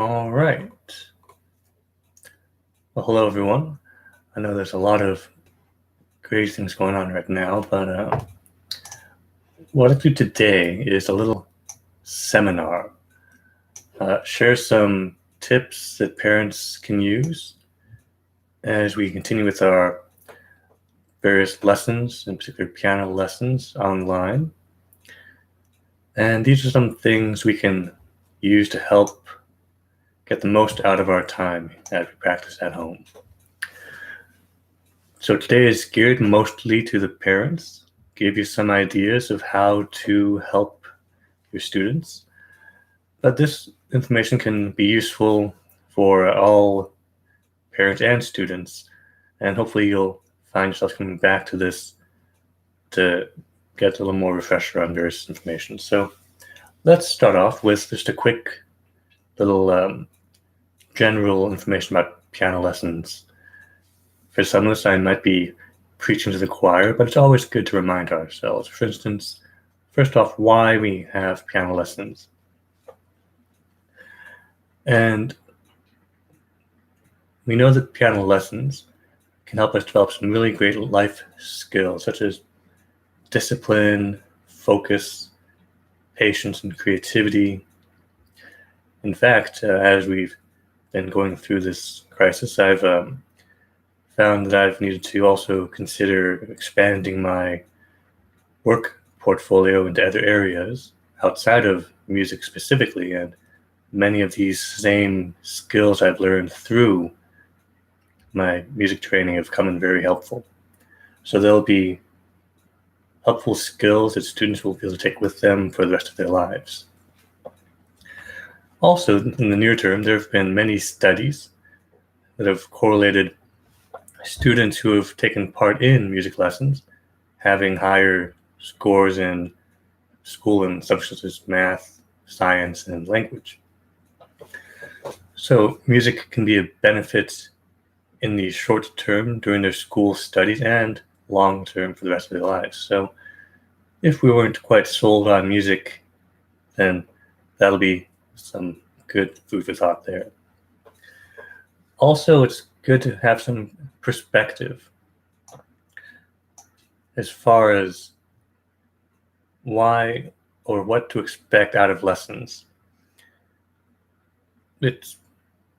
All right. Well, hello, everyone. I know there's a lot of great things going on right now, but what I'll do today is a little seminar. Share some tips that parents can use as we continue with our various lessons, in particular piano lessons online. And these are some things we can use to help get the most out of our time as we practice at home. So today is geared mostly to the parents, give you some ideas of how to help your students. But this information can be useful for all parents and students, and hopefully you'll find yourself coming back to this to get a little more refresher on various information. So let's start off with just a quick little general information about piano lessons. For some of us, I might be preaching to the choir, but it's always good to remind ourselves. For instance, first off, why we have piano lessons. And we know that piano lessons can help us develop some really great life skills, such as discipline, focus, patience, and creativity. In fact, as we've been going through this crisis, I've found that I've needed to also consider expanding my work portfolio into other areas outside of music specifically, and many of these same skills I've learned through my music training have come in very helpful. So there'll be helpful skills that students will be able to take with them for the rest of their lives. Also, in the near term, there have been many studies that have correlated students who have taken part in music lessons having higher scores in school in subjects such as math, science, and language. So music can be a benefit in the short term during their school studies and long term for the rest of their lives. So if we weren't quite sold on music, then that'll be some good food for thought there. Also, it's good to have some perspective as far as why or what to expect out of lessons. It's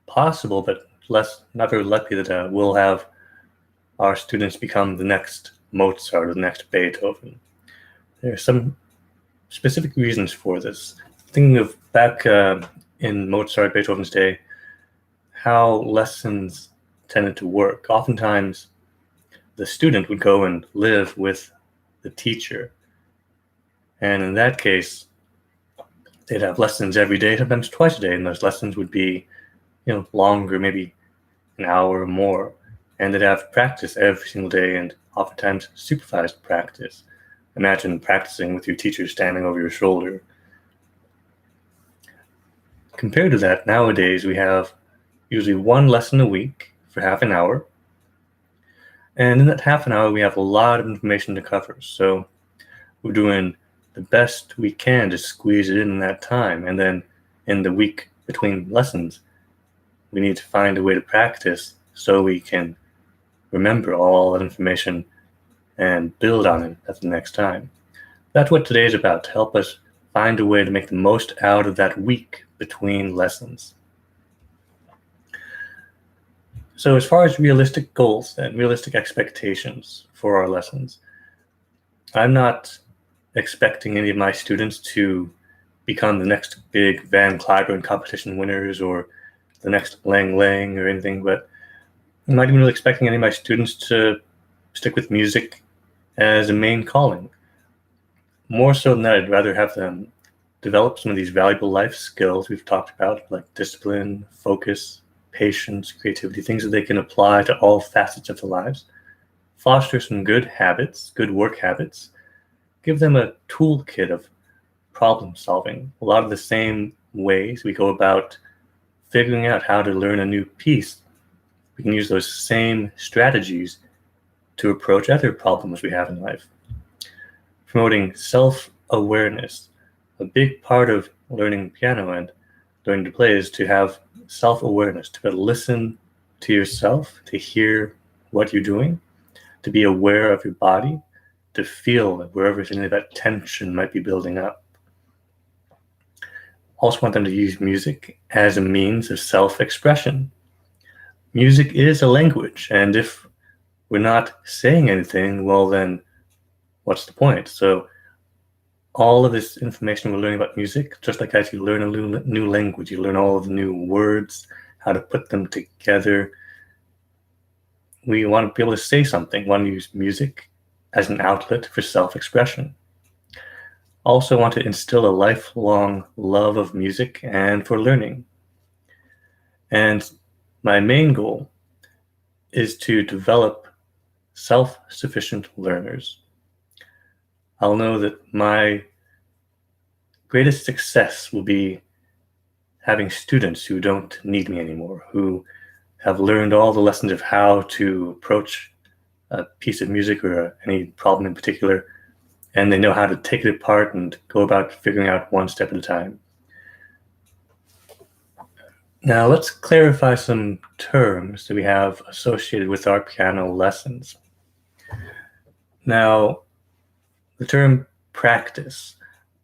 possible, but not very likely that we'll have our students become the next Mozart or the next Beethoven. There are some specific reasons for this. Thinking of back in Mozart, Beethoven's day, how lessons tended to work. Oftentimes, the student would go and live with the teacher. And in that case, they'd have lessons every day, sometimes twice a day, and those lessons would be, longer, maybe an hour or more. And they'd have practice every single day, and oftentimes supervised practice. Imagine practicing with your teacher standing over your shoulder. Compared to that, nowadays we have usually one lesson a week for half an hour. And in that half an hour, we have a lot of information to cover. So we're doing the best we can to squeeze it in that time. And then in the week between lessons, we need to find a way to practice so we can remember all that information and build on it at the next time. That's what today is about, to help us find a way to make the most out of that week between lessons. So as far as realistic goals and realistic expectations for our lessons, I'm not expecting any of my students to become the next big Van Cliburn competition winners or the next Lang Lang or anything, but I'm not even really expecting any of my students to stick with music as a main calling. More so than that, I'd rather have them develop some of these valuable life skills we've talked about, like discipline, focus, patience, creativity, things that they can apply to all facets of their lives, foster some good habits, good work habits, give them a toolkit of problem solving. A lot of the same ways we go about figuring out how to learn a new piece, we can use those same strategies to approach other problems we have in life. Promoting self-awareness. A big part of learning piano and learning to play is to have self-awareness, to be able to listen to yourself, to hear what you're doing, to be aware of your body, to feel wherever any of that tension might be building up. Also want them to use music as a means of self-expression. Music is a language, and if we're not saying anything, well then, what's the point? So all of this information we're learning about music, just like as you learn a new language, you learn all of the new words, how to put them together. We want to be able to say something. We want to use music as an outlet for self-expression. Also want to instill a lifelong love of music and for learning. And my main goal is to develop self-sufficient learners. I'll know that my greatest success will be having students who don't need me anymore, who have learned all the lessons of how to approach a piece of music or any problem in particular, and they know how to take it apart and go about figuring out one step at a time. Now let's clarify some terms that we have associated with our piano lessons. Now, the term practice.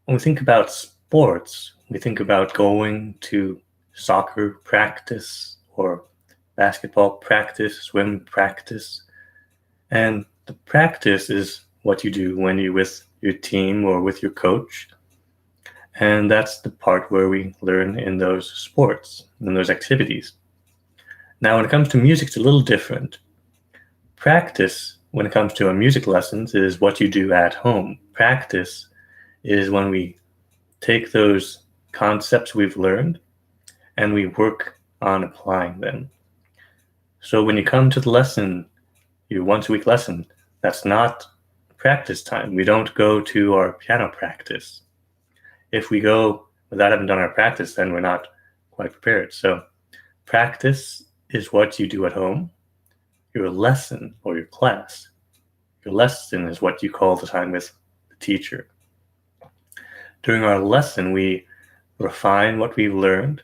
When we think about sports, we think about going to soccer practice or basketball practice, swim practice. And the practice is what you do when you're with your team or with your coach. And that's the part where we learn in those sports, in those activities. Now, when it comes to music, it's a little different. Practice, when it comes to our music lessons, is what you do at home. Practice is when we take those concepts we've learned and we work on applying them. So when you come to the lesson, your once-a-week lesson, that's not practice time. We don't go to our piano practice. If we go without having done our practice, then we're not quite prepared. So practice is what you do at home. Your lesson or your class. Your lesson is what you call the time with the teacher. During our lesson, we refine what we've learned.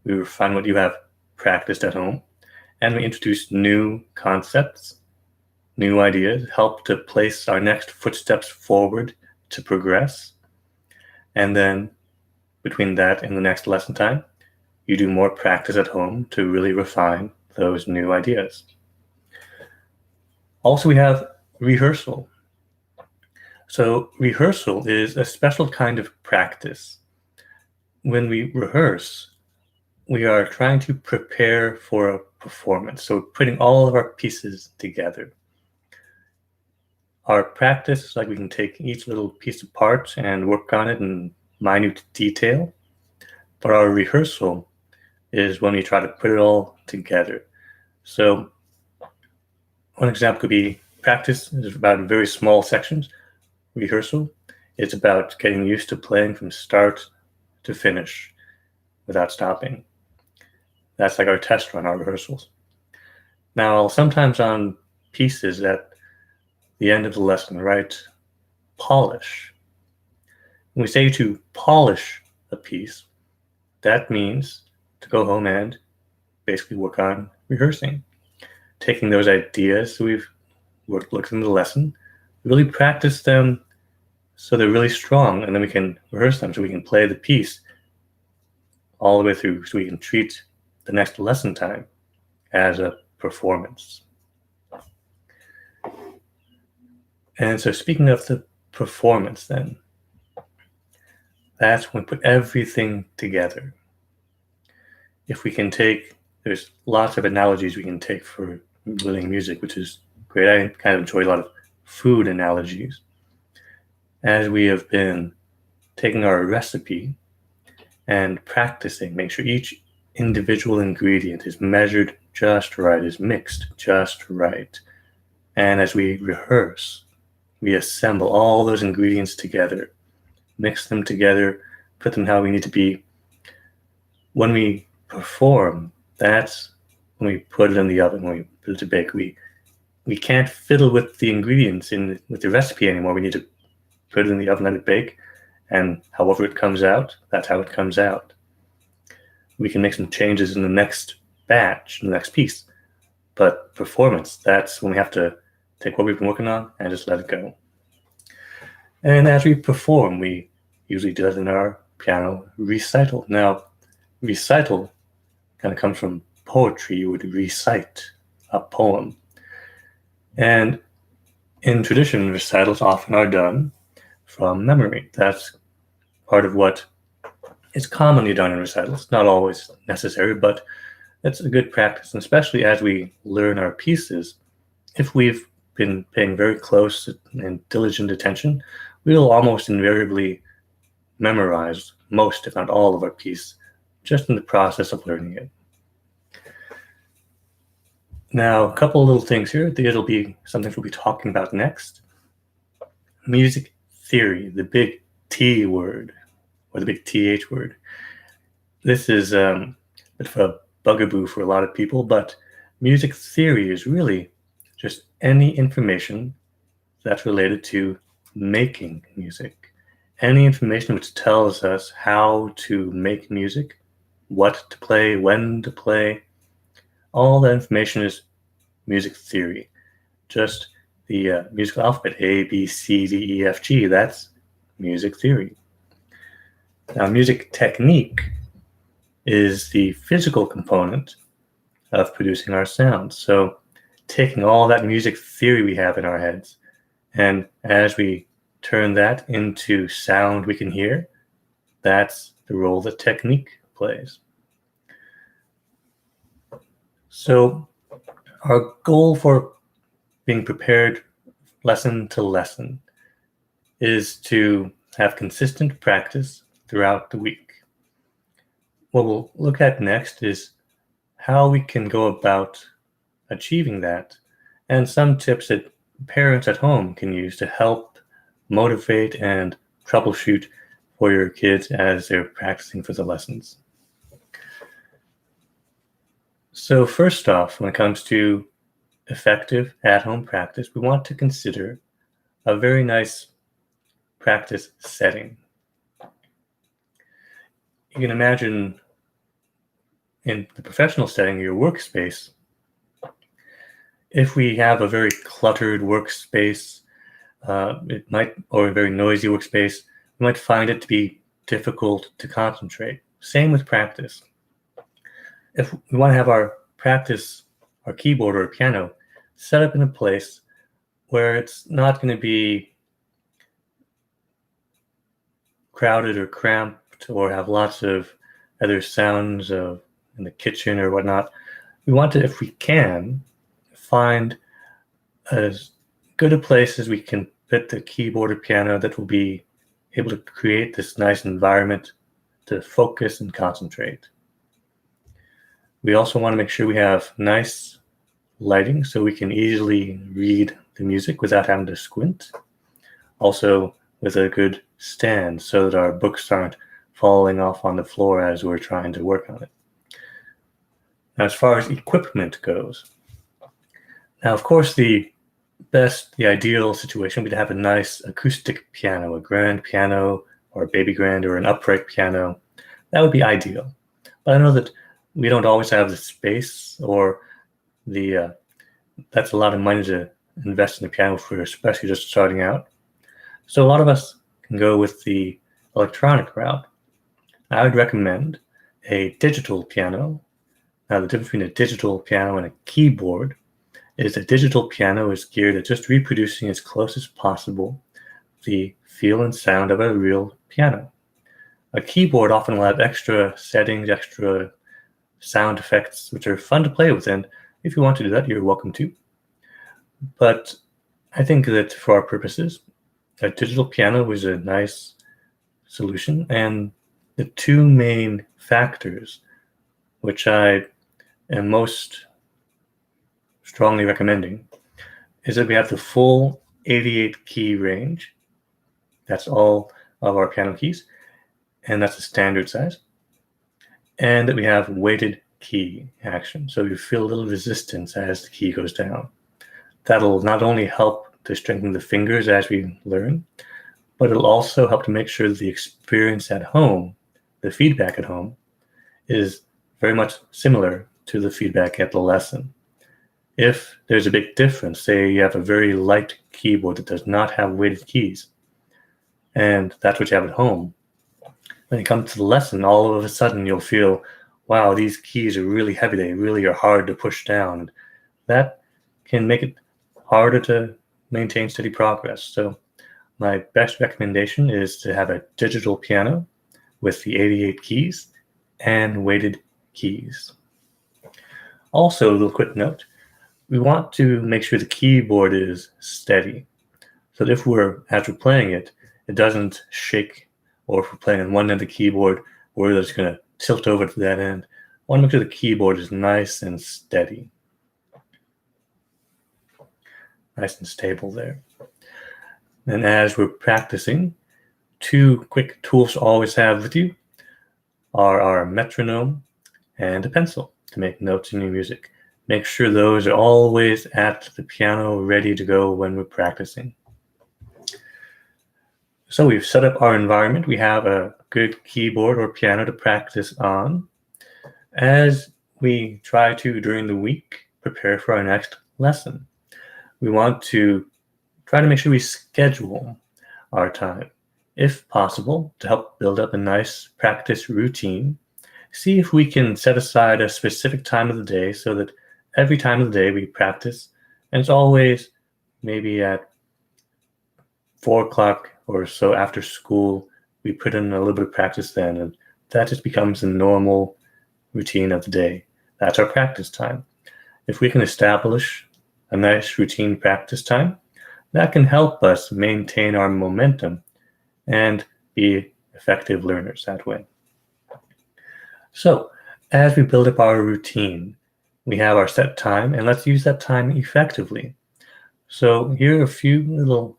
We refine what you have practiced at home. And we introduce new concepts, new ideas, help to place our next footsteps forward to progress. And then between that and the next lesson time, you do more practice at home to really refine those new ideas. Also, we have rehearsal. So rehearsal is a special kind of practice. When we rehearse, we are trying to prepare for a performance. So putting all of our pieces together. Our practice is like we can take each little piece apart and work on it in minute detail. But our rehearsal is when we try to put it all together. So one example could be practice is about very small sections. Rehearsal is about getting used to playing from start to finish without stopping. That's like our test run, our rehearsals. Now, sometimes on pieces at the end of the lesson, write polish. When we say to polish a piece, that means to go home and basically work on rehearsing. Taking those ideas we've looked in the lesson, really practice them so they're really strong, and then we can rehearse them so we can play the piece all the way through, so we can treat the next lesson time as a performance. And so speaking of the performance then, that's when we put everything together. If we can take, there's lots of analogies we can take for learning music, which is great. I kind of enjoy a lot of food analogies. As we have been taking our recipe and practicing, make sure each individual ingredient is measured just right, is mixed just right. And as we rehearse, we assemble all those ingredients together, mix them together, put them how we need to be. When we perform, that's when we put it in the oven, when we put it to bake. We can't fiddle with the ingredients with the recipe anymore. We need to put it in the oven, let it bake, and however it comes out, that's how it comes out. we can make some changes in the next batch, in the next piece. But performance, that's when we have to take what we've been working on and just let it go. And as we perform, we usually do that in our piano recital. Now, recital kind of comes from poetry. You would recite a poem. And in tradition, recitals often are done from memory. That's part of what is commonly done in recitals. Not always necessary, but it's a good practice. And especially as we learn our pieces, if we've been paying very close and diligent attention, we will almost invariably memorize most, if not all, of our piece just in the process of learning it. Now, a couple of little things here. It'll be something we'll be talking about next. Music theory, the big T word, or the big TH word. This is a bit of a bugaboo for a lot of people, but music theory is really just any information that's related to making music. Any information which tells us how to make music, what to play, when to play, all that information is music theory. Just the musical alphabet, A, B, C, D, E, F, G, that's music theory. Now, music technique is the physical component of producing our sounds. So taking all that music theory we have in our heads, and as we turn that into sound we can hear, that's the role that technique plays. So our goal for being prepared lesson to lesson is to have consistent practice throughout the week. What we'll look at next is how we can go about achieving that, and some tips that parents at home can use to help motivate and troubleshoot for your kids as they're practicing for the lessons. So first off, when it comes to effective at-home practice, we want to consider a very nice practice setting. You can imagine in the professional setting, your workspace, if we have a very cluttered workspace, or a very noisy workspace, we might find it to be difficult to concentrate. Same with practice. If we want to have our practice, our keyboard or piano, set up in a place where it's not going to be crowded or cramped or have lots of other sounds in the kitchen or whatnot, we want to, if we can, find as good a place as we can fit the keyboard or piano that will be able to create this nice environment to focus and concentrate. We also want to make sure we have nice lighting so we can easily read the music without having to squint. Also with a good stand so that our books aren't falling off on the floor as we're trying to work on it. Now, as far as equipment goes, now, of course, the ideal situation would be to have a nice acoustic piano, a grand piano or a baby grand or an upright piano. That would be ideal. But I know that we don't always have the space or that's a lot of money to invest in a piano for, especially just starting out. So a lot of us can go with the electronic route. I would recommend a digital piano. Now, the difference between a digital piano and a keyboard is a digital piano is geared at just reproducing as close as possible the feel and sound of a real piano. A keyboard often will have extra settings, extra sound effects, which are fun to play with, and if you want to do that, you're welcome to. But I think that for our purposes, a digital piano is a nice solution, and the two main factors which I am most strongly recommending is that we have the full 88 key range. That's all of our piano keys, and that's the standard size. And that we have weighted key action, so you feel a little resistance as the key goes down. That'll not only help to strengthen the fingers as we learn, but it'll also help to make sure that the experience at home, the feedback at home, is very much similar to the feedback at the lesson. If there's a big difference, say you have a very light keyboard that does not have weighted keys, and that's what you have at home, when you come to the lesson, all of a sudden you'll feel, wow, these keys are really heavy. They really are hard to push down. That can make it harder to maintain steady progress. So my best recommendation is to have a digital piano with the 88 keys and weighted keys. Also, a little quick note, we want to make sure the keyboard is steady. So that as we're playing it, it doesn't shake, or if we're playing on one end of the keyboard, we're just going to tilt over to that end. I want to make sure the keyboard is nice and steady. Nice and stable there. And as we're practicing, 2 quick tools to always have with you are our metronome and a pencil to make notes in your music. Make sure those are always at the piano, ready to go when we're practicing. So we've set up our environment. We have a good keyboard or piano to practice on. As we try to, during the week, prepare for our next lesson, we want to try to make sure we schedule our time, if possible, to help build up a nice practice routine. See if we can set aside a specific time of the day so that every time of the day we practice, and it's always maybe at 4 o'clock or so after school, we put in a little bit of practice then, and that just becomes the normal routine of the day. That's our practice time. If we can establish a nice routine practice time, that can help us maintain our momentum and be effective learners that way. So, as we build up our routine, we have our set time, and let's use that time effectively. So here are a few little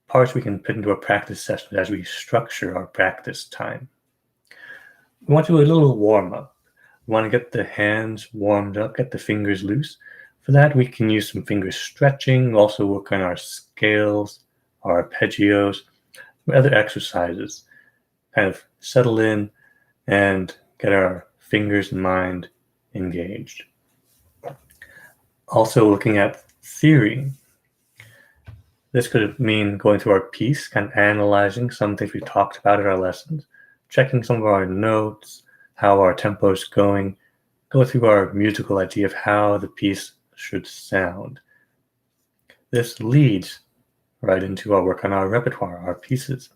parts we can put into a practice session as we structure our practice time. We want to do a little warm-up. We want to get the hands warmed up, get the fingers loose. For that, we can use some finger stretching, also work on our scales, our arpeggios, other exercises. Kind of settle in and get our fingers and mind engaged. Also looking at theory. This could mean going through our piece, kind of analyzing some things we talked about in our lessons, checking some of our notes, how our tempo is going, go through our musical idea of how the piece should sound. This leads right into our work on our repertoire, our pieces.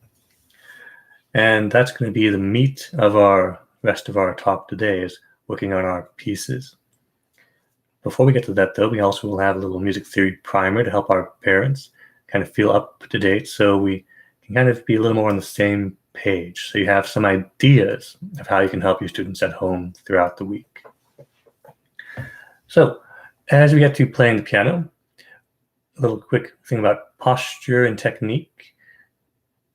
And that's going to be the meat of our rest of our talk today, is working on our pieces. Before we get to that, though, we also will have a little music theory primer to help our parents kind of feel up to date, so we can kind of be a little more on the same page, so you have some ideas of how you can help your students at home throughout the week. So, as we get to playing the piano, a little quick thing about posture and technique.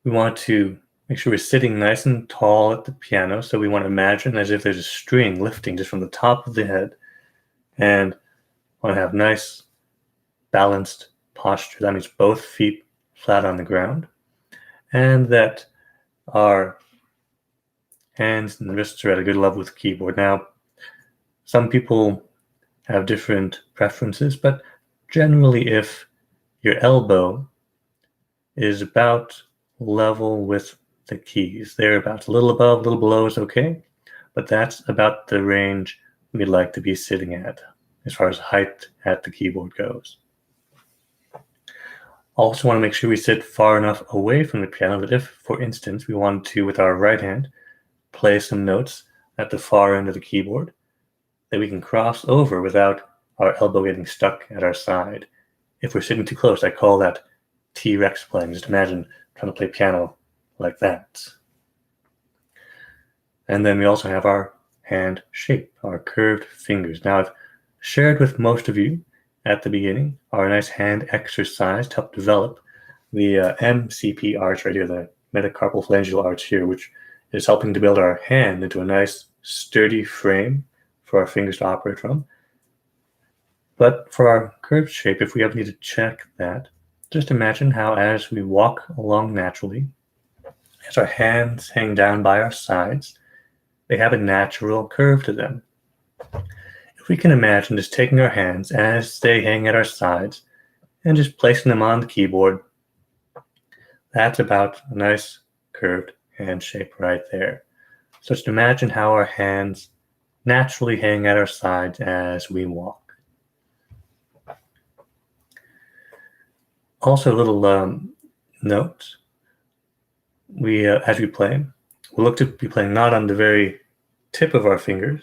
We want to make sure we're sitting nice and tall at the piano, so we want to imagine as if there's a string lifting just from the top of the head, and want to have nice, balanced posture. That means both feet flat on the ground, and that our hands and wrists are at a good level with the keyboard. Now, some people have different preferences, but generally if your elbow is about level with the keys, thereabouts, a little above, a little below is okay, but that's about the range we'd like to be sitting at as far as height at the keyboard goes. Also want to make sure we sit far enough away from the piano that if, for instance, we wanted to, with our right hand, play some notes at the far end of the keyboard, that we can cross over without our elbow getting stuck at our side. If we're sitting too close, I call that T-Rex playing. Just imagine trying to play piano like that. And then we also have our hand shape, our curved fingers. Now, I've shared with most of you at the beginning our nice hand exercise to help develop the MCP arch right here, the metacarpal phalangeal arch here, which is helping to build our hand into a nice sturdy frame for our fingers to operate from. But for our curved shape, if we ever need to check that, just imagine how as we walk along naturally, as our hands hang down by our sides, they have a natural curve to them. If we can imagine just taking our hands as they hang at our sides and just placing them on the keyboard, that's about a nice curved hand shape right there. So just imagine how our hands naturally hang at our sides as we walk. Also, a little note, as we play, we'll look to be playing not on the very tip of our fingers,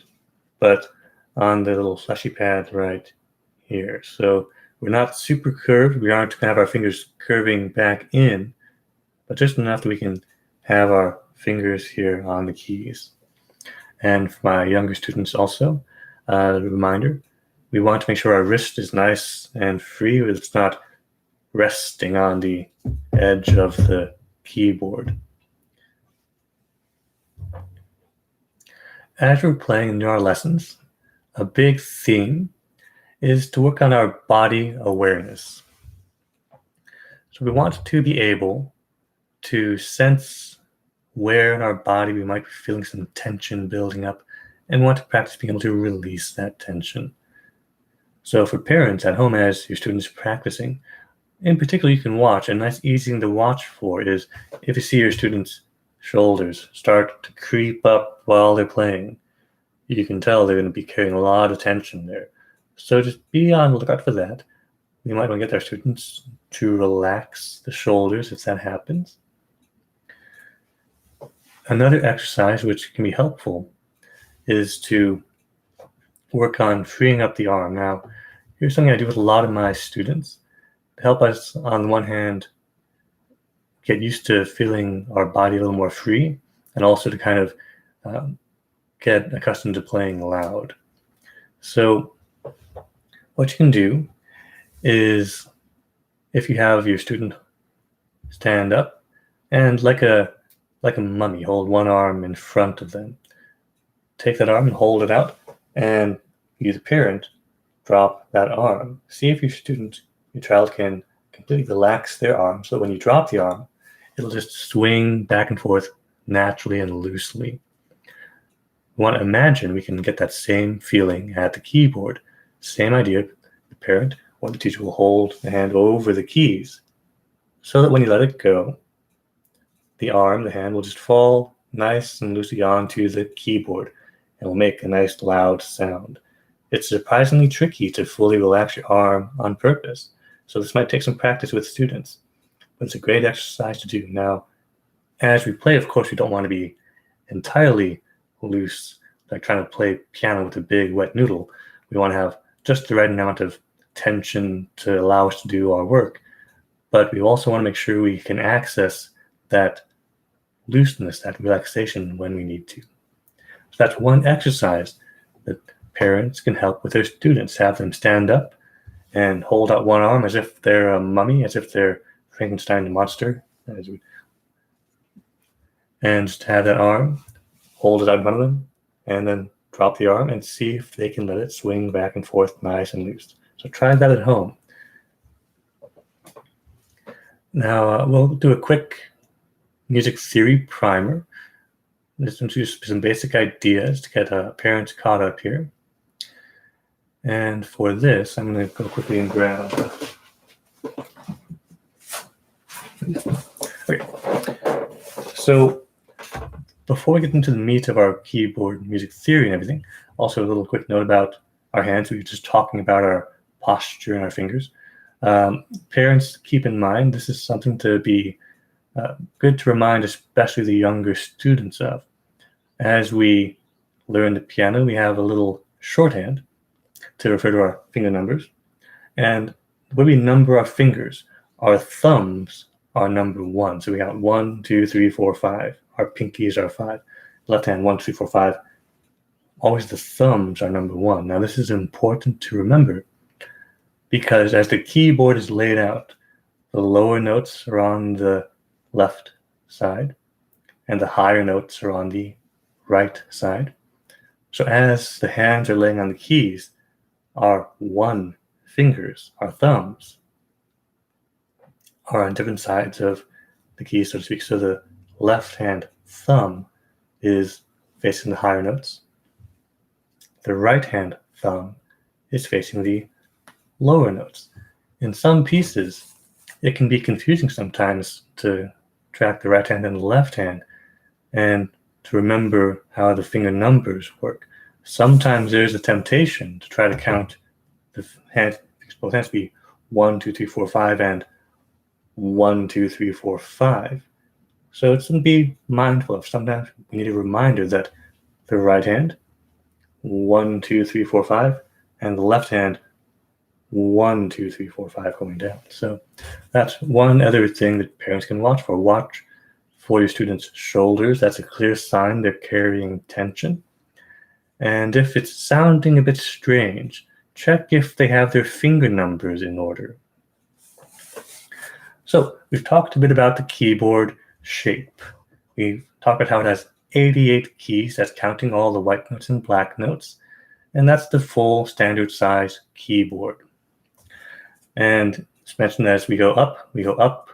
but on the little fleshy pad right here. So we're not super curved. We aren't going to have our fingers curving back in, but just enough that we can have our fingers here on the keys. And for my younger students also, a reminder, we want to make sure our wrist is nice and free. It's not resting on the edge of the keyboard. As we're playing in our lessons, a big theme is to work on our body awareness. So we want to be able to sense where in our body we might be feeling some tension building up, and want to practice being able to release that tension. So for parents at home, as your students are practicing, in particular, you can watch, and that's easy thing to watch for is if you see your students' shoulders start to creep up while they're playing, you can tell they're going to be carrying a lot of tension there. So just be on the lookout for that. We might want to get our students to relax the shoulders if that happens. Another exercise which can be helpful is to work on freeing up the arm. Now, here's something I do with a lot of my students to help us, on the one hand, get used to feeling our body a little more free, and also to kind of get accustomed to playing loud. So what you can do is, if you have your student stand up and like a mummy, hold one arm in front of them. Take that arm and hold it out, and you, the parent, drop that arm. See if your child can completely relax their arm, so when you drop the arm, it'll just swing back and forth naturally and loosely. We want to imagine we can get that same feeling at the keyboard. Same idea, the parent or the teacher will hold the hand over the keys, so that when you let it go, the hand will just fall nice and loosely onto the keyboard and will make a nice loud sound. It's surprisingly tricky to fully relax your arm on purpose, so this might take some practice with students, but it's a great exercise to do. Now, as we play, of course, we don't want to be entirely loose, like trying to play piano with a big wet noodle. We want to have just the right amount of tension to allow us to do our work, but we also want to make sure we can access that looseness, that relaxation when we need to. So that's one exercise that parents can help with their students. Have them stand up and hold out one arm as if they're a mummy, as if they're Frankenstein the monster, and just have that arm, hold it out in front of them, and then drop the arm and see if they can let it swing back and forth nice and loose. So try that at home. Now we'll do a quick music theory primer. Let's introduce some basic ideas to get parents caught up here. And for this, I'm going to go quickly and grab. Okay. So before we get into the meat of our keyboard music theory and everything, also a little quick note about our hands. We were just talking about our posture and our fingers. Parents, keep in mind, this is something to be good to remind, especially the younger students of. As we learn the piano, we have a little shorthand to refer to our finger numbers. And the way we number our fingers, our thumbs are number 1. So we got 1, 2, 3, 4, 5. Our pinkies are 5. Left hand, 1, 2, 3, 4, 5. Always the thumbs are number 1. Now this is important to remember because as the keyboard is laid out, the lower notes are on the left side and the higher notes are on the right side. So as the hands are laying on the keys, our 1 fingers, our thumbs, are on different sides of the keys, so to speak. So the left hand thumb is facing the higher notes. The right hand thumb is facing the lower notes. In some pieces, it can be confusing sometimes to track the right hand and the left hand and to remember how the finger numbers work. Sometimes there's a temptation to try to count the hand, both hands to be 1, 2, 3, 4, 5, and 1, 2, 3, 4, 5. So it's something to be mindful of. Sometimes we need a reminder that the right hand, 1, 2, 3, 4, 5, and the left hand, 1, 2, 3, 4, 5 going down. So that's one other thing that parents can watch for. Watch for your students' shoulders. That's a clear sign they're carrying tension. And if it's sounding a bit strange, check if they have their finger numbers in order. So we've talked a bit about the keyboard shape. We've talked about how it has 88 keys. That's counting all the white notes and black notes. And that's the full standard size keyboard. And it's mentioned as we go up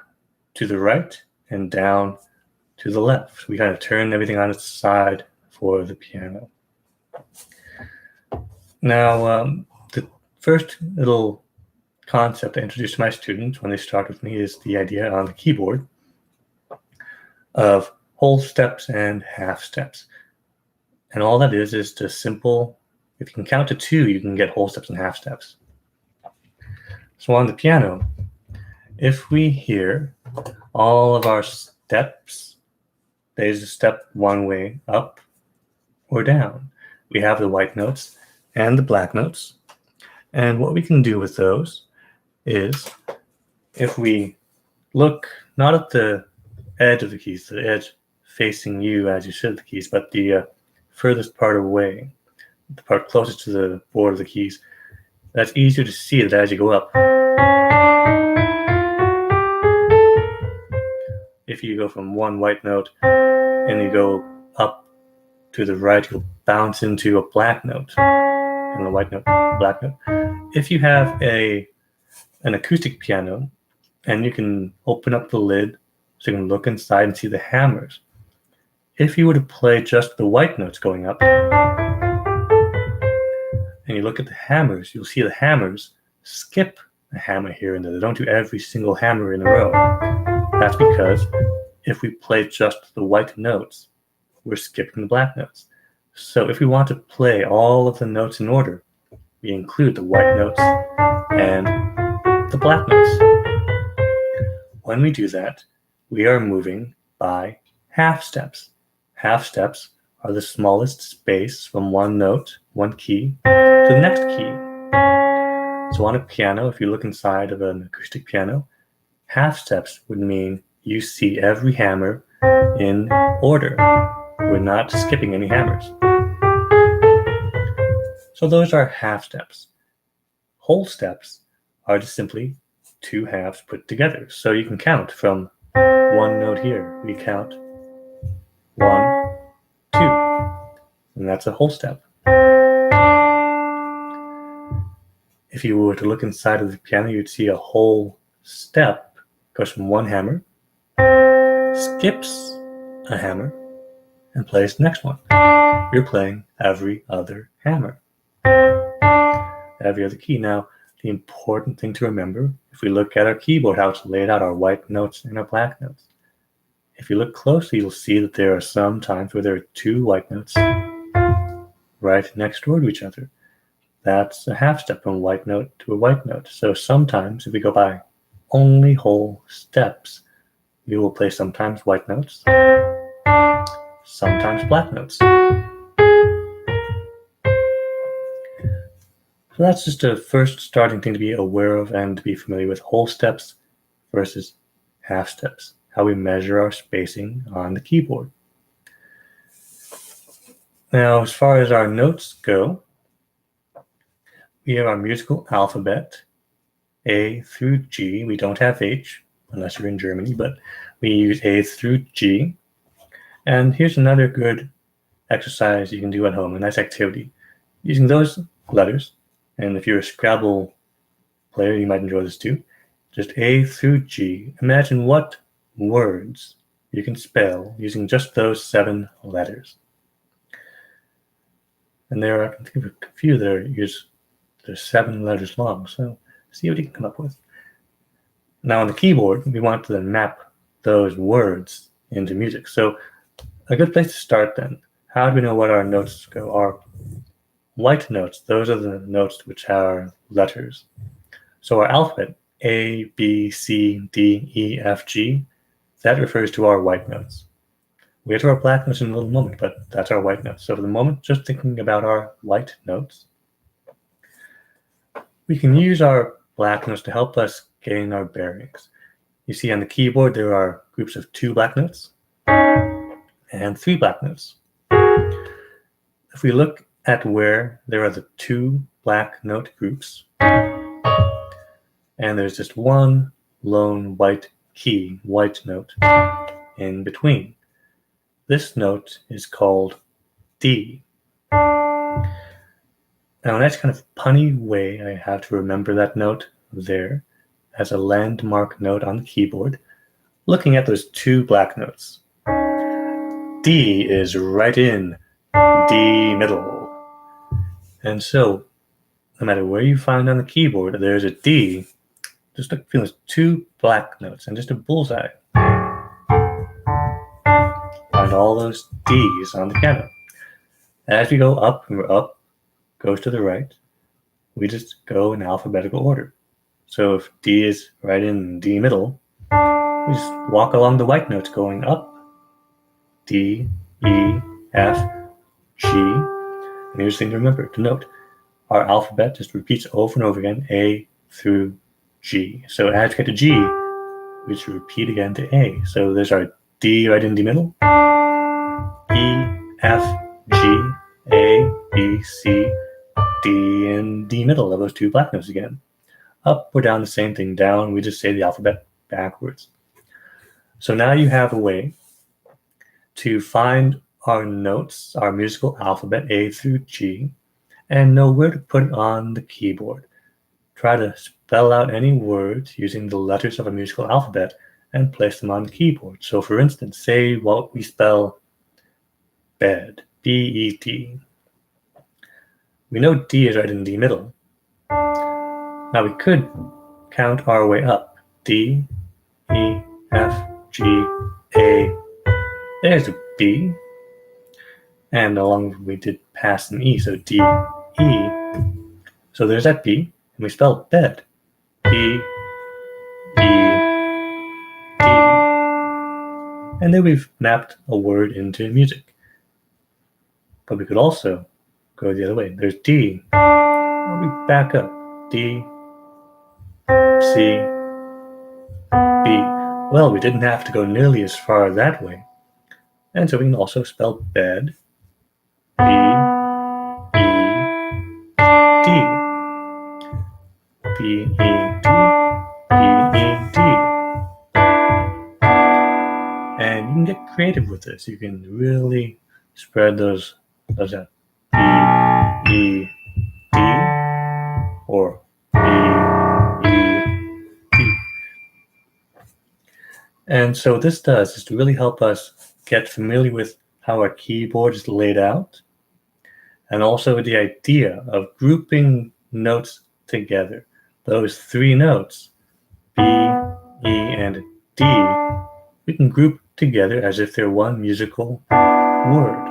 to the right and down to the left. We kind of turn everything on its side for the piano. Now, the first little concept I introduce to my students when they start with me is the idea on the keyboard of whole steps and half steps. And all that is just simple, if you can count to 2, you can get whole steps and half steps. So on the piano, if we hear all of our steps, there's a step one way up or down. We have the white notes and the black notes. And what we can do with those is, if we look not at the edge of the keys, the edge facing you as you sit at the keys, but the furthest part away, the part closest to the board of the keys, that's easier to see that as you go up. If you go from one white note and you go up to the right, you'll bounce into a black note, and the white note, black note. If you have an acoustic piano and you can open up the lid so you can look inside and see the hammers, if you were to play just the white notes going up and you look at the hammers, you'll see the hammers skip a hammer here and there. They don't do every single hammer in a row. That's because if we play just the white notes, we're skipping the black notes. So if we want to play all of the notes in order, we include the white notes and the black notes. When we do that, we are moving by half steps. Half steps are the smallest space from one note, one key, to the next key. So on a piano, if you look inside of an acoustic piano, half steps would mean you see every hammer in order. We're not skipping any hammers. So those are half steps. Whole steps are just simply 2 halves put together. So you can count from one note here. We count 1, 2, and that's a whole step. If you were to look inside of the piano, you'd see a whole step goes from one hammer, skips a hammer, and plays the next one. You're playing every other hammer, every other key. Now, the important thing to remember, if we look at our keyboard, how it's laid out, our white notes and our black notes. If you look closely, you'll see that there are some times where there are 2 white notes right next door to each other. That's a half step from a white note to a white note. So sometimes, if we go by only whole steps, we will play sometimes white notes, sometimes black notes. So that's just a first starting thing to be aware of and to be familiar with: whole steps versus half steps, how we measure our spacing on the keyboard. Now, as far as our notes go, we have our musical alphabet, A through G. We don't have H, unless you're in Germany, but we use A through G. And here's another good exercise you can do at home, a nice activity. Using those letters, and if you're a Scrabble player, you might enjoy this too, just A through G. Imagine what words you can spell using just those 7 letters. And I can think of a few that they're 7 letters long. So see what you can come up with. Now on the keyboard, we want to then map those words into music. So a good place to start then, how do we know what our notes go? Our white notes, those are the notes which are letters. So our alphabet, A, B, C, D, E, F, G, that refers to our white notes. We'll get to our black notes in a little moment, but that's our white notes. So for the moment, just thinking about our white notes, we can use our black notes to help us gain our bearings. You see on the keyboard, there are groups of 2 black notes and 3 black notes. If we look at where there are the 2 black note groups, and there's just one lone white key, white note, in between. This note is called D. Now, a nice kind of punny way I have to remember that note there as a landmark note on the keyboard, looking at those 2 black notes. D is right in D middle. And so, no matter where you find on the keyboard, there's a D, just like feeling 2 black notes and just a bullseye. Find all those D's on the piano. As we go up, up goes to the right, we just go in alphabetical order. So if D is right in D middle, we just walk along the white notes going up, D, E, F, G. And here's the thing to remember, to note, our alphabet just repeats over and over again, A through G. So as we get to G, we just repeat again to A. So there's our D right in D middle, E, F, G, A, B, C, D in D middle of those 2 black notes again. Up or down, the same thing. Down, we just say the alphabet backwards. So now you have a way to find our notes, our musical alphabet A through G, and know where to put it on the keyboard. Try to spell out any words using the letters of a musical alphabet and place them on the keyboard. So for instance, say what we spell bed, B-E-D. We know D is right in D middle. Now we could count our way up. D, E, F, G, A. There's a B. And along we did pass an E, so D, E. So there's that B, and we spell bed. B, E, D. And then we've mapped a word into music. But we could also go the other way. There's D. We back up. D, C, B. Well, we didn't have to go nearly as far that way. And so we can also spell bed. B, E, D. B, E, D. B, E, D. And you can get creative with this. You can really spread those out. B, E, D. Or B, E, D. And so what this does is to really help us get familiar with how our keyboard is laid out, and also the idea of grouping notes together. Those 3 notes, B, E, and D, we can group together as if they're one musical word.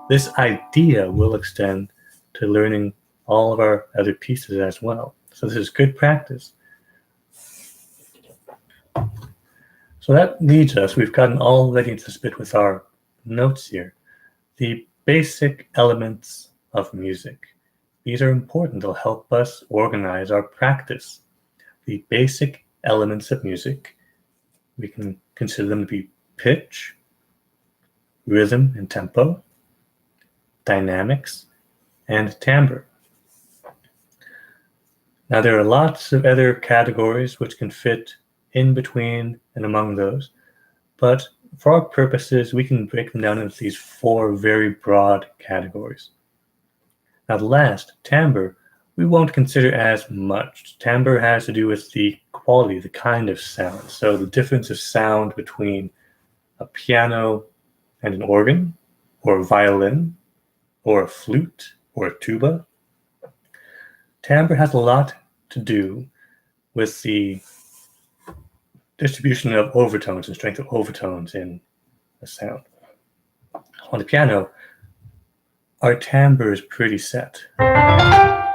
This idea will extend to learning all of our other pieces as well. So this is good practice. So that leads us, we've gotten all ready to spit with our notes here. The basic elements of music. These are important. They'll help us organize our practice. The basic elements of music, we can consider them to be pitch, rhythm and tempo, dynamics, and timbre. Now there are lots of other categories which can fit in between and among those, but for our purposes, we can break them down into these 4 very broad categories. Now the last, timbre, we won't consider as much. Timbre has to do with the quality, the kind of sound. So the difference of sound between a piano and an organ, or a violin, or a flute or a tuba. Timbre has a lot to do with the distribution of overtones and strength of overtones in a sound. On the piano, our timbre is pretty set. But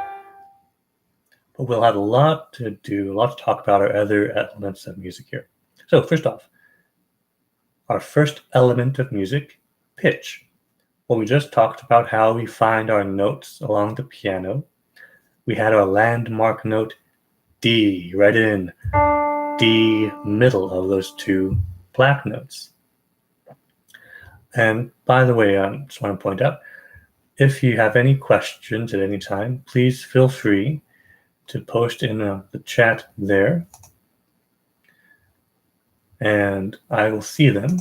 we'll have a lot to talk about our other elements of music here. So first off, our first element of music, pitch. Well, we just talked about how we find our notes along the piano. We had our landmark note D, right in D middle of those two black notes. And by the way, I just want to point out, if you have any questions at any time, please feel free to post in the chat there, and I will see them,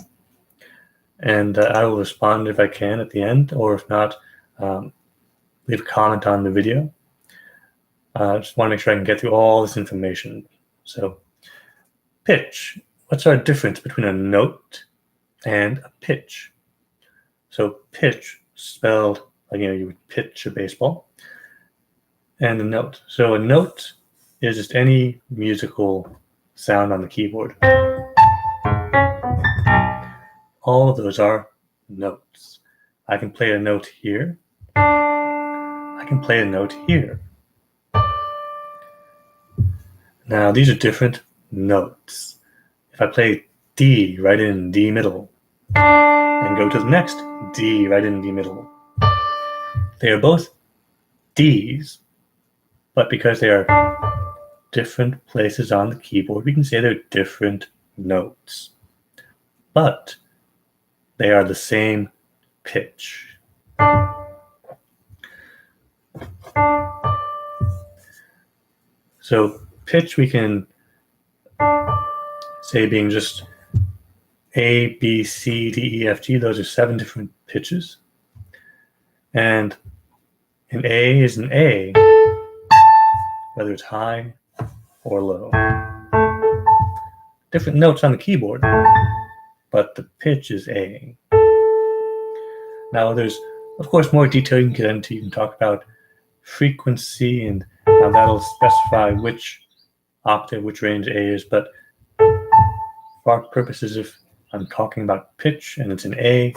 and I will respond if I can at the end, or if not, leave a comment on the video. I just want to make sure I can get through all this information. So, pitch. What's our difference between a note and a pitch? So pitch, spelled like you would pitch a baseball, and a note. So a note is just any musical sound on the keyboard. All of those are notes. I can play a note here. I can play a note here. Now these are different notes. If I play D right in D middle and go to the next D right in D middle, they are both Ds, but because they are different places on the keyboard, we can say they're different notes. But they are the same pitch. So pitch we can say being just A, B, C, D, E, F, G. Those are 7 different pitches. And an A is an A, whether it's high or low. Different notes on the keyboard, but the pitch is A. Now there's, of course, more detail you can get into. You can talk about frequency, and that'll specify which octave, which range A is, but for our purposes, if I'm talking about pitch and it's an A,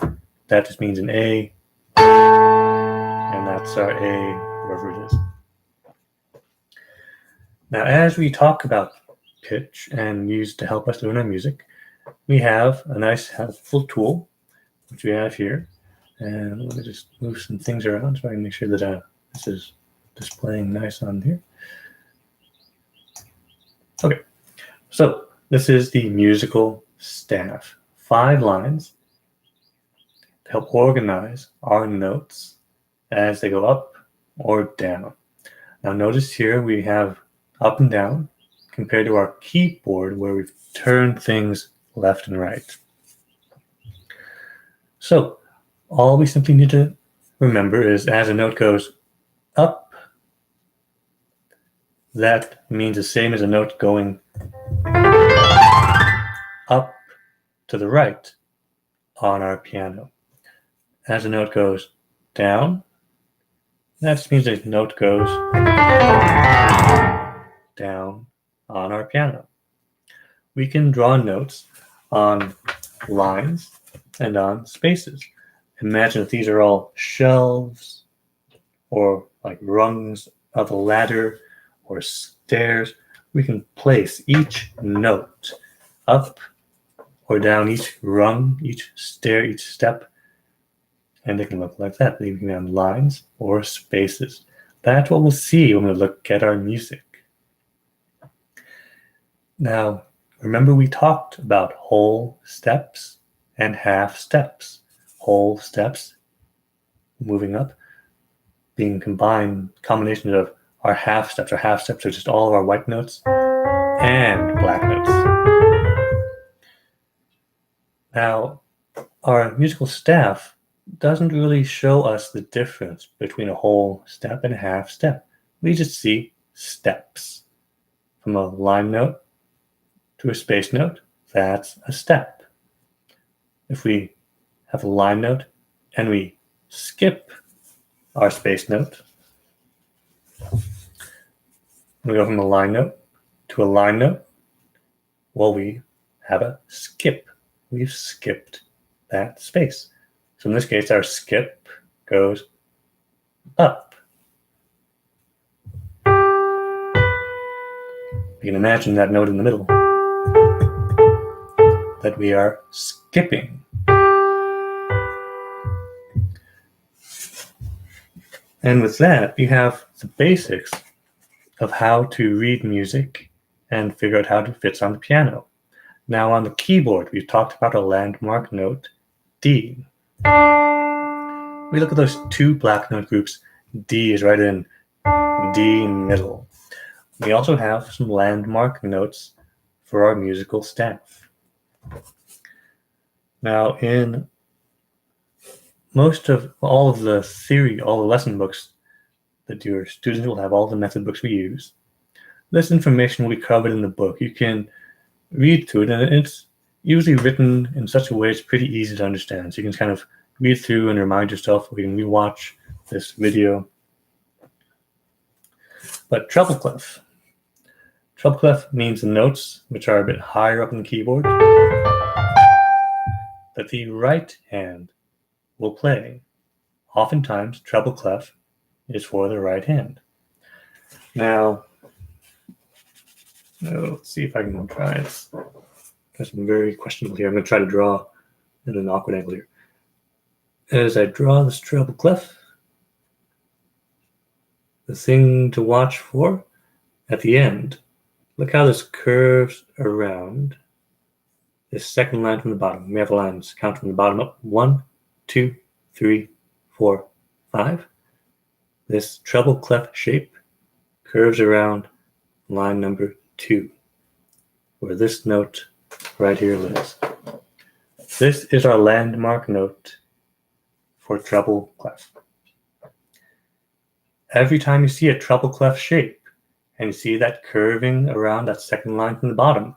that just means an A, and that's our A, wherever it is. Now, as we talk about pitch and use to help us learn our music, we have a nice helpful tool, which we have here. And let me just move some things around so I can make sure that this is displaying nice on here. Okay, so this is the musical staff. 5 lines to help organize our notes as they go up or down. Now notice here we have up and down compared to our keyboard where we've turned things left and right. So all we simply need to remember is as a note goes up, that means the same as a note going up to the right on our piano. As a note goes down, that just means the note goes down on our piano. We can draw notes on lines and on spaces. Imagine if these are all shelves or like rungs of a ladder or stairs. We can place each note up or down each rung, each stair, each step, and they can look like that, leaving on lines or spaces. That's what we'll see when we look at our music. Now, remember we talked about whole steps and half steps. Whole steps, moving up, being combinations of our half steps. Our half steps are just all of our white notes and black notes. Now, our musical staff doesn't really show us the difference between a whole step and a half step. We just see steps. From a line note to a space note, that's a step. If we have a line note and we skip our space note. We go from a line note to a line note. Well, we have a skip. We've skipped that space. So in this case, our skip goes up. You can imagine that note in the middle that we are skipping. And with that, you have the basics of how to read music and figure out how it fits on the piano. Now on the keyboard, we've talked about a landmark note, D. We look at those two black note groups. D is right in D middle. We also have some landmark notes for our musical staff. Now in most of all of the theory, all the lesson books that your students will have, all the method books we use, this information will be covered in the book. You can read through it, and it's usually written in such a way it's pretty easy to understand. So you can kind of read through and remind yourself, or you can rewatch this video. But treble clef. Treble clef means the notes which are a bit higher up in the keyboard that the right hand will play. Oftentimes, treble clef is for the right hand. Now, let's see if I can try it. Because I'm very questionable here. I'm going to try to draw at an awkward angle here. As I draw this treble clef, the thing to watch for at the end, look how this curves around this second line from the bottom. We have lines count from the bottom up. 1, 2, 3, 4, 5. This treble clef shape curves around line number 2, where this note right here lives. This is our landmark note for treble clef. Every time you see a treble clef shape and you see that curving around that second line from the bottom,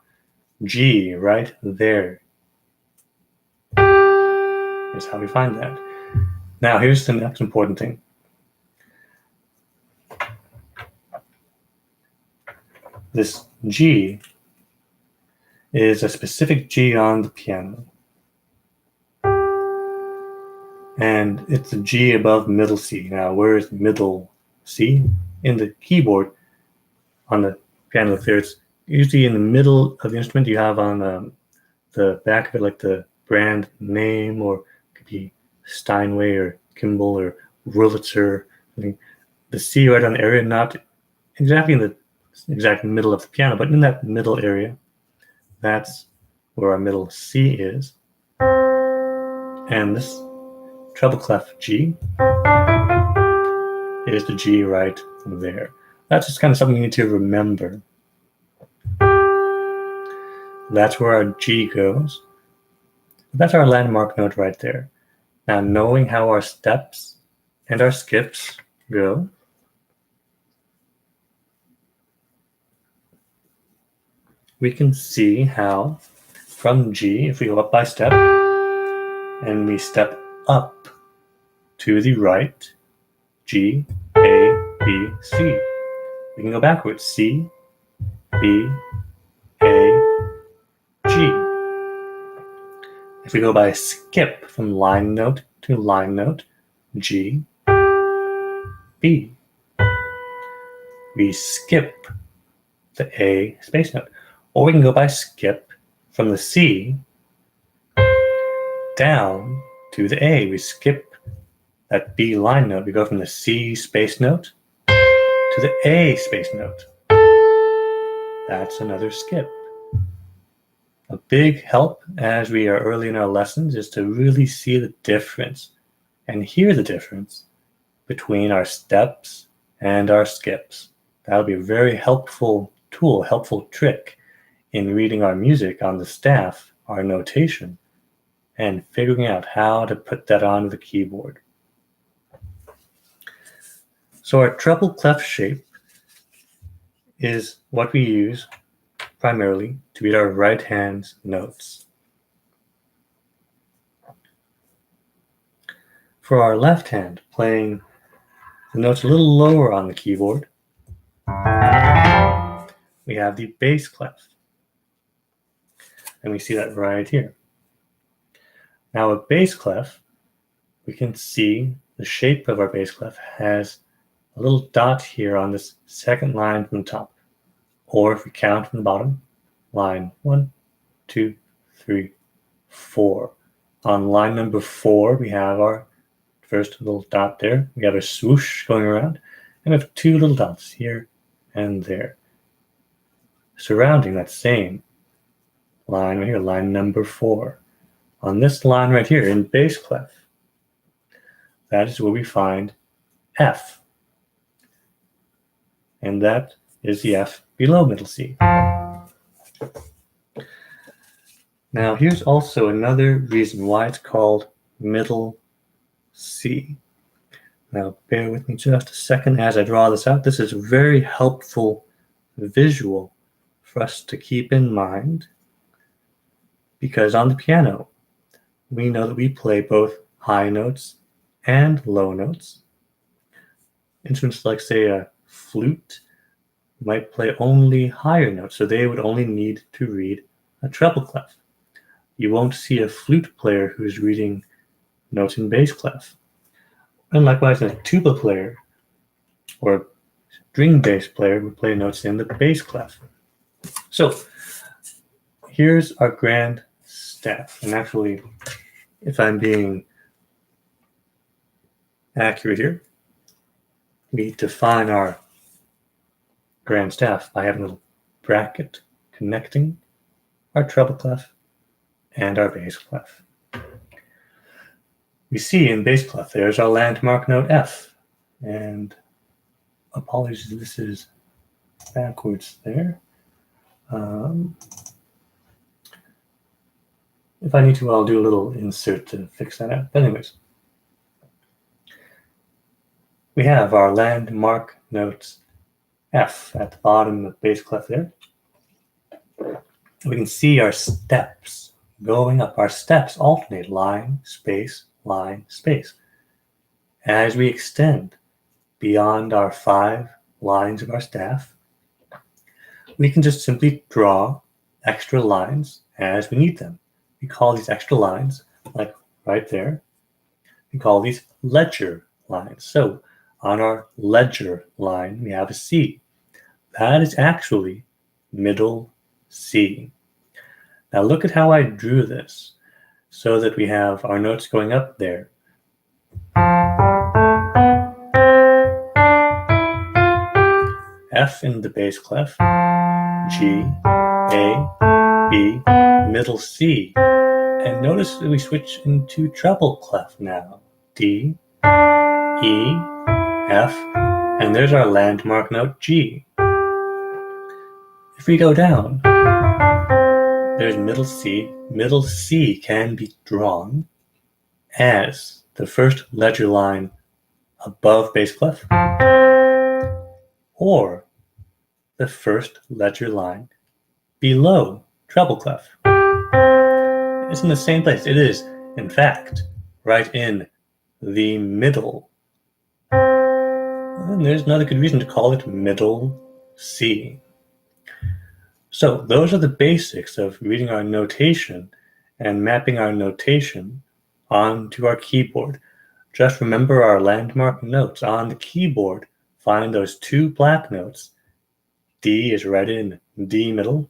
G right there is how we find that. Now here's the next important thing. This G is a specific G on the piano. And it's a G above middle C. Now, where is middle C? In the keyboard on the piano, it's usually in the middle of the instrument. You have on the back of it like the brand name, or it could be Steinway or Kimball or Wurlitzer. I mean, the C right on the area, not exactly in the exact middle of the piano, but in that middle area, that's where our middle C is. And this treble clef G is the G right there. That's just kind of something you need to remember. That's where our G goes. That's our landmark note right there. Now, knowing how our steps and our skips go, we can see how from G, if we go up by step, and we step up to the right, G, A, B, C. We can go backwards, C, B, A, G. If we go by skip from line note to line note, G, B. We skip the A space note. Or we can go by skip from the C down to the A. We skip that B line note. We go from the C space note to the A space note. That's another skip. A big help as we are early in our lessons is to really see the difference and hear the difference between our steps and our skips. That'll be a very helpful tool, helpful trick in reading our music on the staff, our notation, and figuring out how to put that onto the keyboard. So our treble clef shape is what we use primarily to read our right hand's notes. For our left hand, playing The notes a little lower on the keyboard, we have the bass clef. And we see that right here. Now a bass clef, we can see the shape of our bass clef has a little dot here on this second line from the top. Or if we count from the bottom, line 1, 2, 3, 4. On line number 4, we have our first little dot there. We have a swoosh going around, and we have 2 little dots here and there. Surrounding that same line right here, line number 4. On this line right here in bass clef, that is where we find F. And that is the F below middle C. Now here's also another reason why it's called middle C. Now bear with me just a second as I draw this out. This is a very helpful visual for us to keep in mind, because on the piano we know that we play both high notes and low notes. Instruments like, say, a flute might play only higher notes, so they would only need to read a treble clef. You won't see a flute player who's reading notes in bass clef. And likewise, a tuba player or a string bass player would play notes in the bass clef. So here's our grand staff. And actually, if I'm being accurate here, we define our grand staff by having a little bracket connecting our treble clef and our bass clef. We see in bass clef there's our landmark note F, and apologies, this is backwards there. If I need to, I'll do a little insert to fix that out. But anyways, we have our landmark notes F at the bottom of the bass clef there. We can see our steps going up. Our steps alternate line, space, line, space. As we extend beyond our 5 lines of our staff, we can just simply draw extra lines as we need them. We call these extra lines, like right there, we call these ledger lines. So on our ledger line, we have a C. That is actually middle C. Now look at how I drew this so that we have our notes going up there. F in the bass clef, G, A, B, middle C. And notice that we switch into treble clef now. D, E, F, and there's our landmark note G. If we go down, there's middle C. Middle C can be drawn as the first ledger line above bass clef or the first ledger line below treble clef. It's in the same place. It is, in fact, right in the middle. And there's another good reason to call it middle C. So those are the basics of reading our notation and mapping our notation onto our keyboard. Just remember our landmark notes on the keyboard. Find those 2 black notes. D is right in D middle.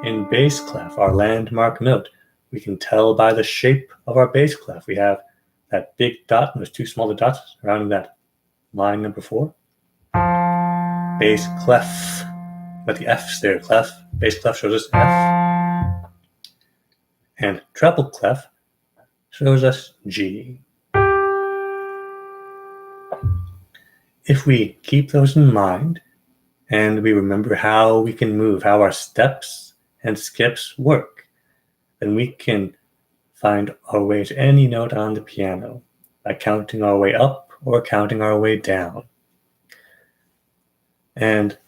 In bass clef, our landmark note, we can tell by the shape of our bass clef. We have that big dot and those 2 smaller dots surrounding that line number 4. Bass clef, but the F's there, clef. Bass clef shows us F. And treble clef shows us G. If we keep those in mind, and we remember how we can move, how our steps and skips work, then we can find our way to any note on the piano by counting our way up or counting our way down. And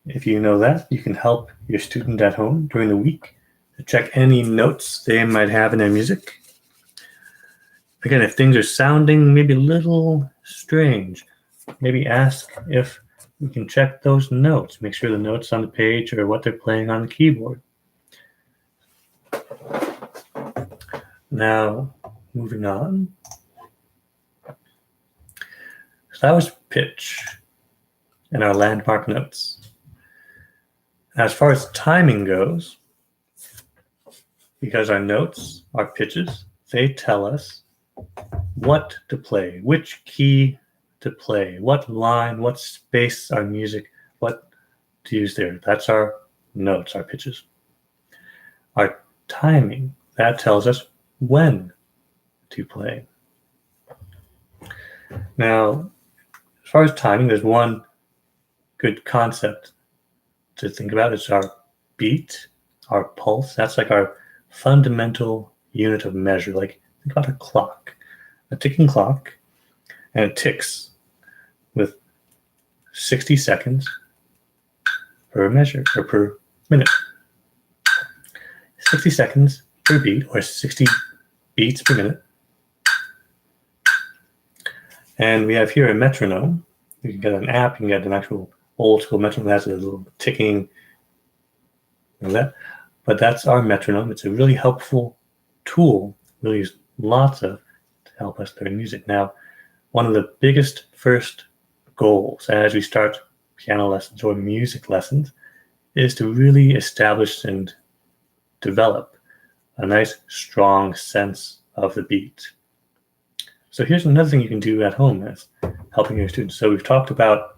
if you know that, you can help your student at home during the week to check any notes they might have in their music. Again, if things are sounding maybe a little strange. Maybe ask if we can check those notes, make sure the notes on the page are what they're playing on the keyboard. Now, moving on. So that was pitch and our landmark notes. As far as timing goes, because our notes are pitches, they tell us what to play, which key to play, what line, what space our music, what to use there. That's our notes, our pitches. Our timing, that tells us when to play. Now, as far as timing, there's one good concept to think about. It's our beat, our pulse. That's like our fundamental unit of measure. Like, think about a clock, a ticking clock, and it ticks with 60 seconds per measure or per minute. 60 seconds per beat, or 60 beats per minute. And we have here a metronome. You can get an app, you can get an actual old school metronome that has a little ticking, but that's our metronome. It's a really helpful tool, really use lots of to help us learn music. Now, one of the biggest first goals as we start piano lessons or music lessons is to really establish and develop a nice, strong sense of the beat. So here's another thing you can do at home as helping your students. So we've talked about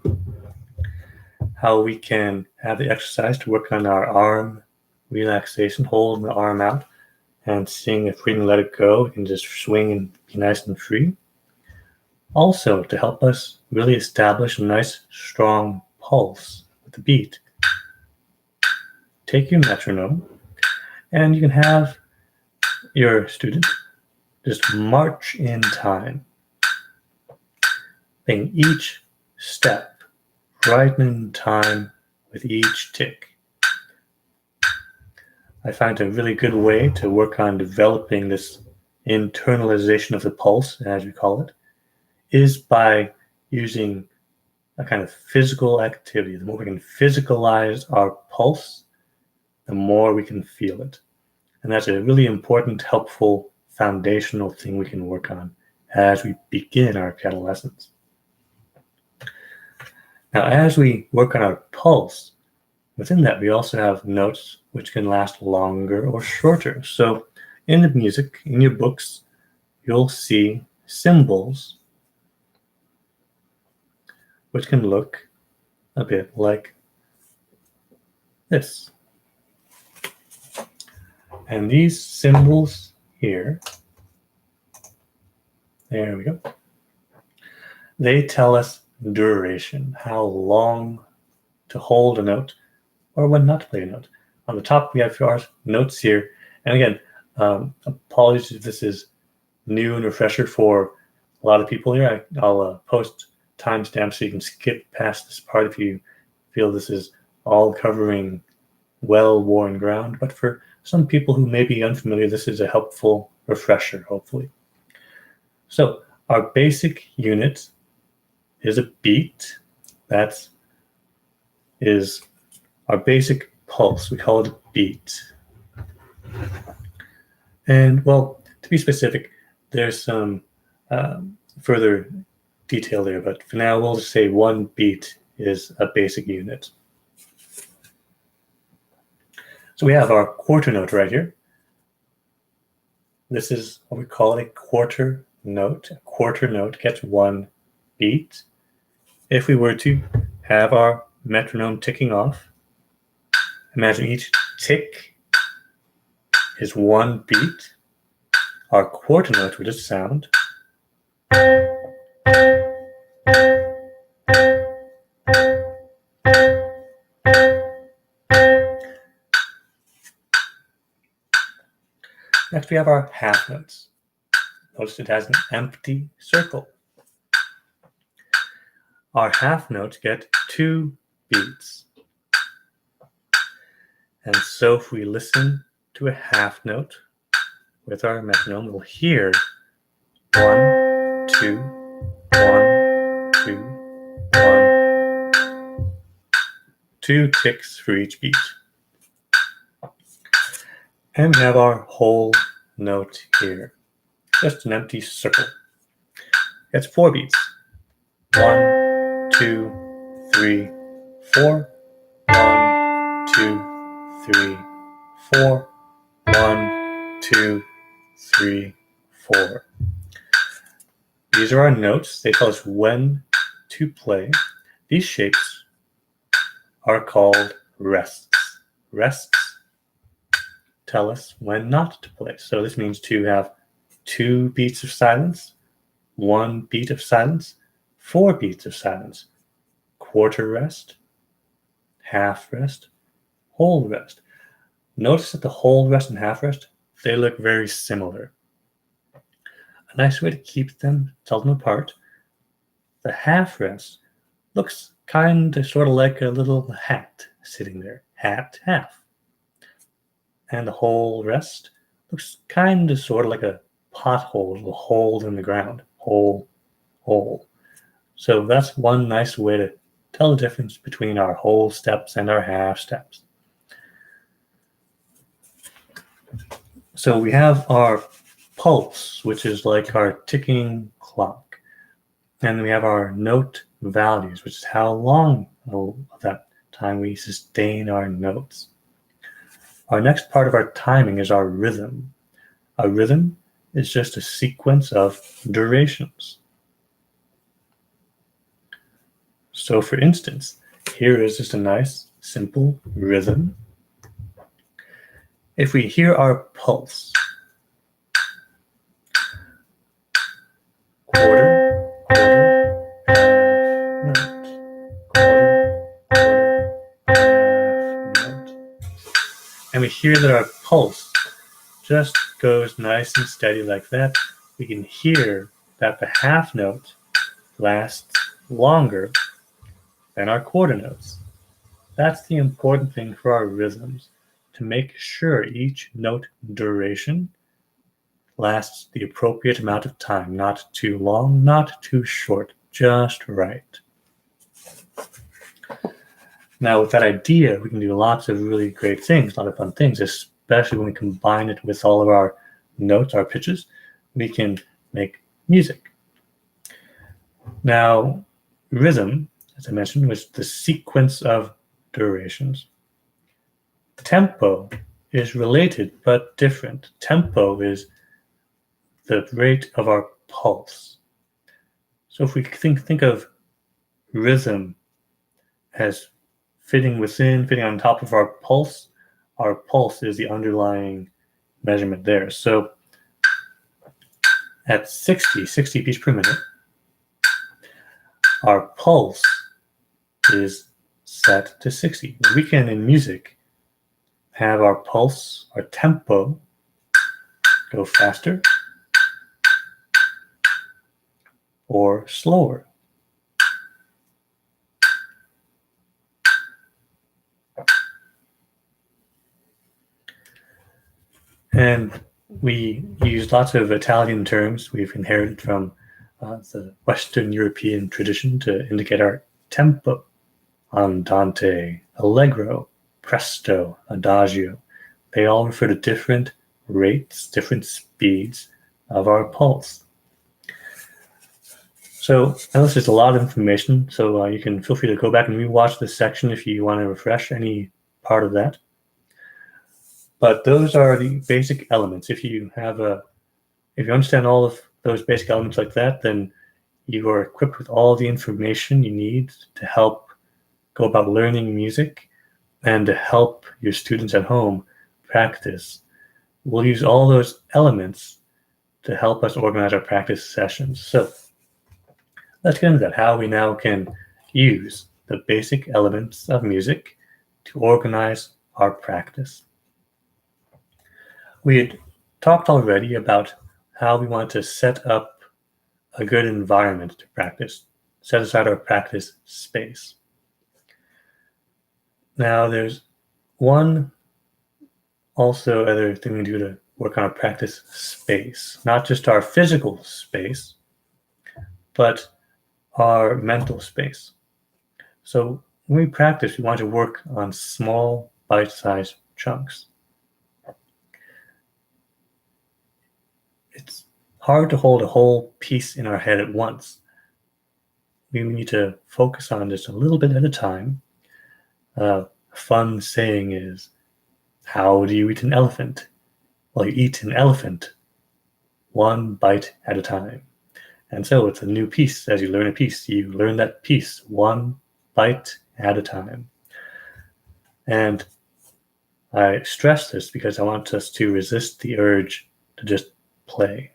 how we can have the exercise to work on our arm relaxation, holding the arm out and seeing if we can let it go. We can just swing and be nice and free. Also, to help us really establish a nice, strong pulse with the beat, take your metronome and you can have your student just march in time, playing each step right in time with each tick. I find a really good way to work on developing this internalization of the pulse, as we call it, is by using a kind of physical activity. The more we can physicalize our pulse, the more we can feel it. And that's a really important, helpful, foundational thing we can work on as we begin our piano lessons. Now, as we work on our pulse, within that we also have notes which can last longer or shorter. So in the music, in your books, you'll see symbols which can look a bit like this. And these symbols here, there we go, they tell us duration, how long to hold a note or when not to play a note. On the top, we have our notes here. And again, apologies if this is new and refresher for a lot of people here. I'll post timestamps so you can skip past this part if you feel this is all covering well-worn ground. But for some people who may be unfamiliar, this is a helpful refresher, hopefully. So our basic unit is a beat. That is our basic pulse. We call it a beat. And well, to be specific, there's some further detail there, but for now we'll just say one beat is a basic unit. So we have our quarter note right here. This is what we call a quarter note. A quarter note gets one beat. If we were to have our metronome ticking off, imagine each tick is one beat. Our quarter note would just sound. Next we have our half notes. Notice it has an empty circle. Our half notes get two beats. And so if we listen to a half note with our metronome, we'll hear 1, 2, 1, 2, 1, 2 ticks for each beat. And we have our whole note here, just an empty circle. It's 4 beats. 1, 2, 3, 4. 1, 2, 3, 4. 1, 2, 3, 4. These are our notes. They tell us when to play. These shapes are called rests. Rests tell us when not to play. So this means to have 2 beats of silence, 1 beat of silence, 4 beats of silence, quarter rest, half rest, whole rest. Notice that the whole rest and half rest, they look very similar. A nice way to keep them, tell them apart, the half rest looks kind of sort of like a little hat sitting there. Hat, half. And the whole rest looks kind of sort of like a pothole, a hole in the ground. Hole, hole. So that's one nice way to tell the difference between our whole steps and our half steps. So we have our pulse, which is like our ticking clock. And we have our note values, which is how long of that time we sustain our notes. Our next part of our timing is our rhythm. A rhythm is just a sequence of durations. So for instance, here is just a nice, simple rhythm. If we hear our pulse, quarter, quarter, half note, quarter, quarter, half note. And we hear that our pulse just goes nice and steady like that. We can hear that the half note lasts longer than our quarter notes. That's the important thing for our rhythms, to make sure each note duration lasts the appropriate amount of time, not too long, not too short, just right. Now with that idea, we can do lots of really great things, a lot of fun things, especially when we combine it with all of our notes, our pitches. We can make music. Now, rhythm, as I mentioned, was the sequence of durations. Tempo is related but different. Tempo is the rate of our pulse. So if we think of rhythm as fitting on top of our pulse is the underlying measurement there. So at 60 beats per minute, our pulse is set to 60. We can, in music, have our pulse, our tempo, go faster or slower. And we use lots of Italian terms we've inherited from the Western European tradition to indicate our tempo. Andante, allegro, presto, adagio. They all refer to different rates, different speeds of our pulse. So I know this is a lot of information, so you can feel free to go back and rewatch this section if you want to refresh any part of that. But those are the basic elements. If you understand all of those basic elements like that, then you are equipped with all the information you need to help go about learning music and to help your students at home practice. We'll use all those elements to help us organize our practice sessions. So let's get into that, how we now can use the basic elements of music to organize our practice. We had talked already about how we want to set up a good environment to practice, set aside our practice space. Now there's one also other thing we do to work on our practice space, not just our physical space, but our mental space. So when we practice, we want to work on small, bite-sized chunks. It's hard to hold a whole piece in our head at once. We need to focus on just a little bit at a time. A fun saying is, how do you eat an elephant? Well, you eat an elephant one bite at a time. And so it's a new piece. As you learn a piece, you learn that piece one bite at a time. And I stress this because I want us to resist the urge to just play.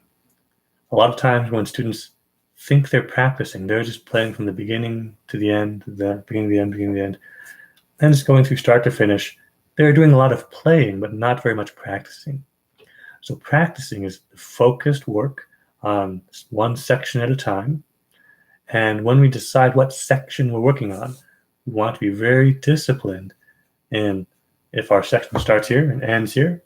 A lot of times when students think they're practicing, they're just playing from the beginning to the end, the beginning to the end, beginning to the end, and just going through start to finish. They're doing a lot of playing, but not very much practicing. So practicing is focused work on one section at a time. And when we decide what section we're working on, we want to be very disciplined. And if our section starts here and ends here,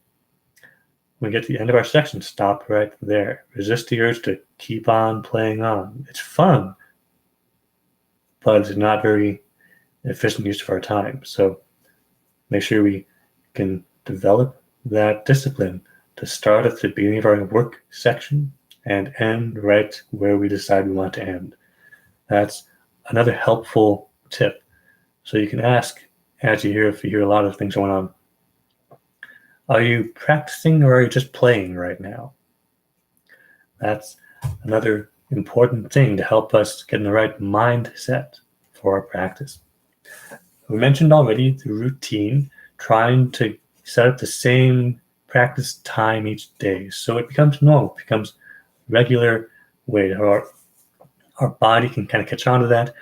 when we get to the end of our section, stop right there. Resist the urge to keep on playing on. It's fun, but it's not very efficient use of our time. So make sure we can develop that discipline to start at the beginning of our work section and end right where we decide we want to end. That's another helpful tip. So you can ask, as you hear a lot of things going on, are you practicing or are you just playing right now? That's another important thing to help us get in the right mindset for our practice. We mentioned already the routine, trying to set up the same practice time each day so it becomes normal, it becomes regular way. Our body can kind of catch on to that,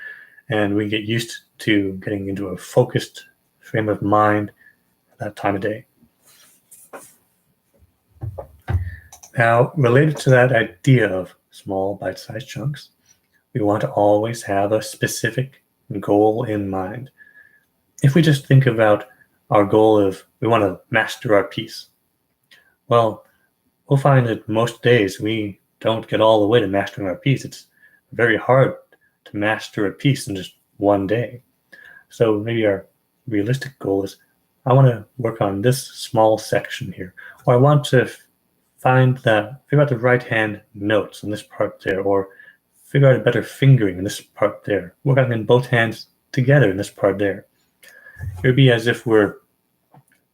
and we get used to getting into a focused frame of mind at that time of day. Now, related to that idea of small bite-sized chunks, we want to always have a specific goal in mind. If we just think about our goal of we want to master our piece, well, we'll find that most days we don't get all the way to mastering our piece. It's very hard to master a piece in just one day. So maybe our realistic goal is, I want to work on this small section here, or I want to figure out the right hand notes in this part there, or figure out a better fingering in this part there. Work on in both hands together in this part there. It would be as if we're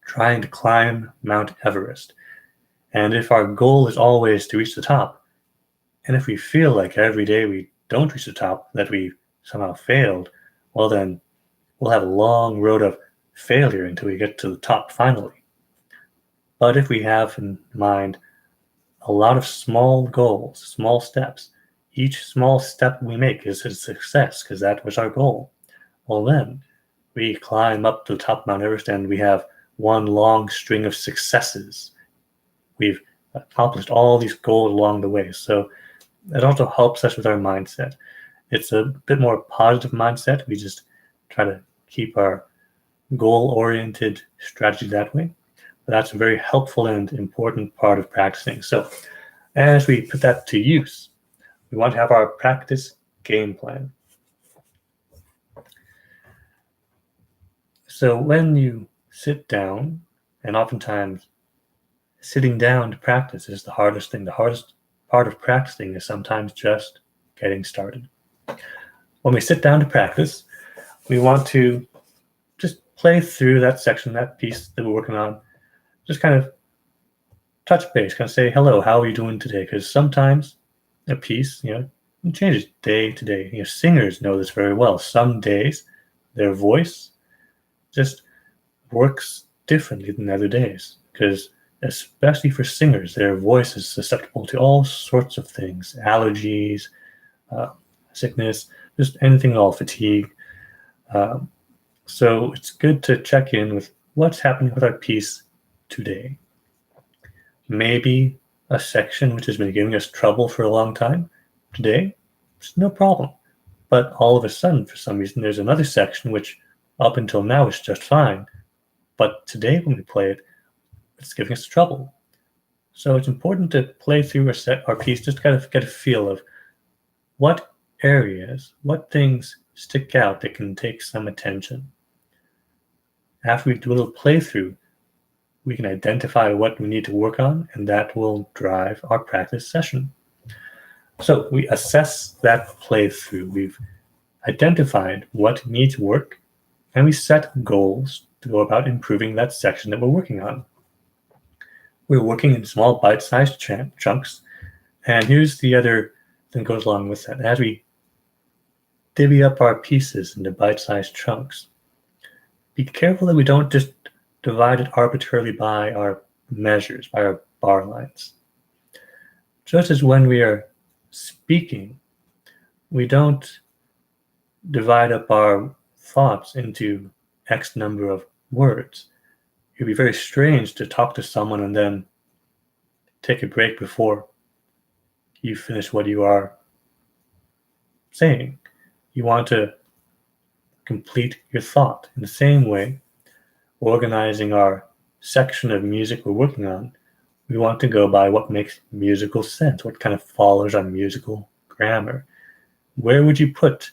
trying to climb Mount Everest. And if our goal is always to reach the top, and if we feel like every day we don't reach the top, that we somehow failed, well then we'll have a long road of failure until we get to the top finally. But if we have in mind a lot of small goals, small steps, each small step we make is a success because that was our goal, well then we climb up to the top of Mount Everest and we have one long string of successes. We've accomplished all these goals along the way. So it also helps us with our mindset. It's a bit more positive mindset. We just try to keep our goal-oriented strategy that way. But that's a very helpful and important part of practicing. So as we put that to use, we want to have our practice game plan. So when you sit down, and oftentimes sitting down to practice is the hardest thing. The hardest part of practicing is sometimes just getting started. When we sit down to practice, we want to just play through that section, that piece that we're working on, just kind of touch base, kind of say, hello, how are you doing today? Because sometimes a piece, it changes day to day. Singers know this very well. Some days their voice just works differently than other days, because especially for singers, their voice is susceptible to all sorts of things, allergies, sickness, just anything at all, fatigue. So it's good to check in with what's happening with our piece today. Maybe a section which has been giving us trouble for a long time, today, it's no problem. But all of a sudden, for some reason, there's another section which up until now is just fine. But today when we play it, it's giving us trouble. So it's important to play through our piece, just to kind of get a feel of what areas, what things stick out that can take some attention. After we do a little playthrough, we can identify what we need to work on, and that will drive our practice session. So we assess that playthrough. We've identified what needs work, and we set goals to go about improving that section that we're working on. We're working in small bite-sized chunks, and here's the other thing that goes along with that. As we divvy up our pieces into bite-sized chunks, be careful that we don't just divide it arbitrarily by our measures, by our bar lines. Just as when we are speaking, we don't divide up our thoughts into X number of words. It would be very strange to talk to someone and then take a break before you finish what you are saying. You want to complete your thought. In the same way, organizing our section of music we're working on, we want to go by what makes musical sense, what kind of follows our musical grammar. Where would you put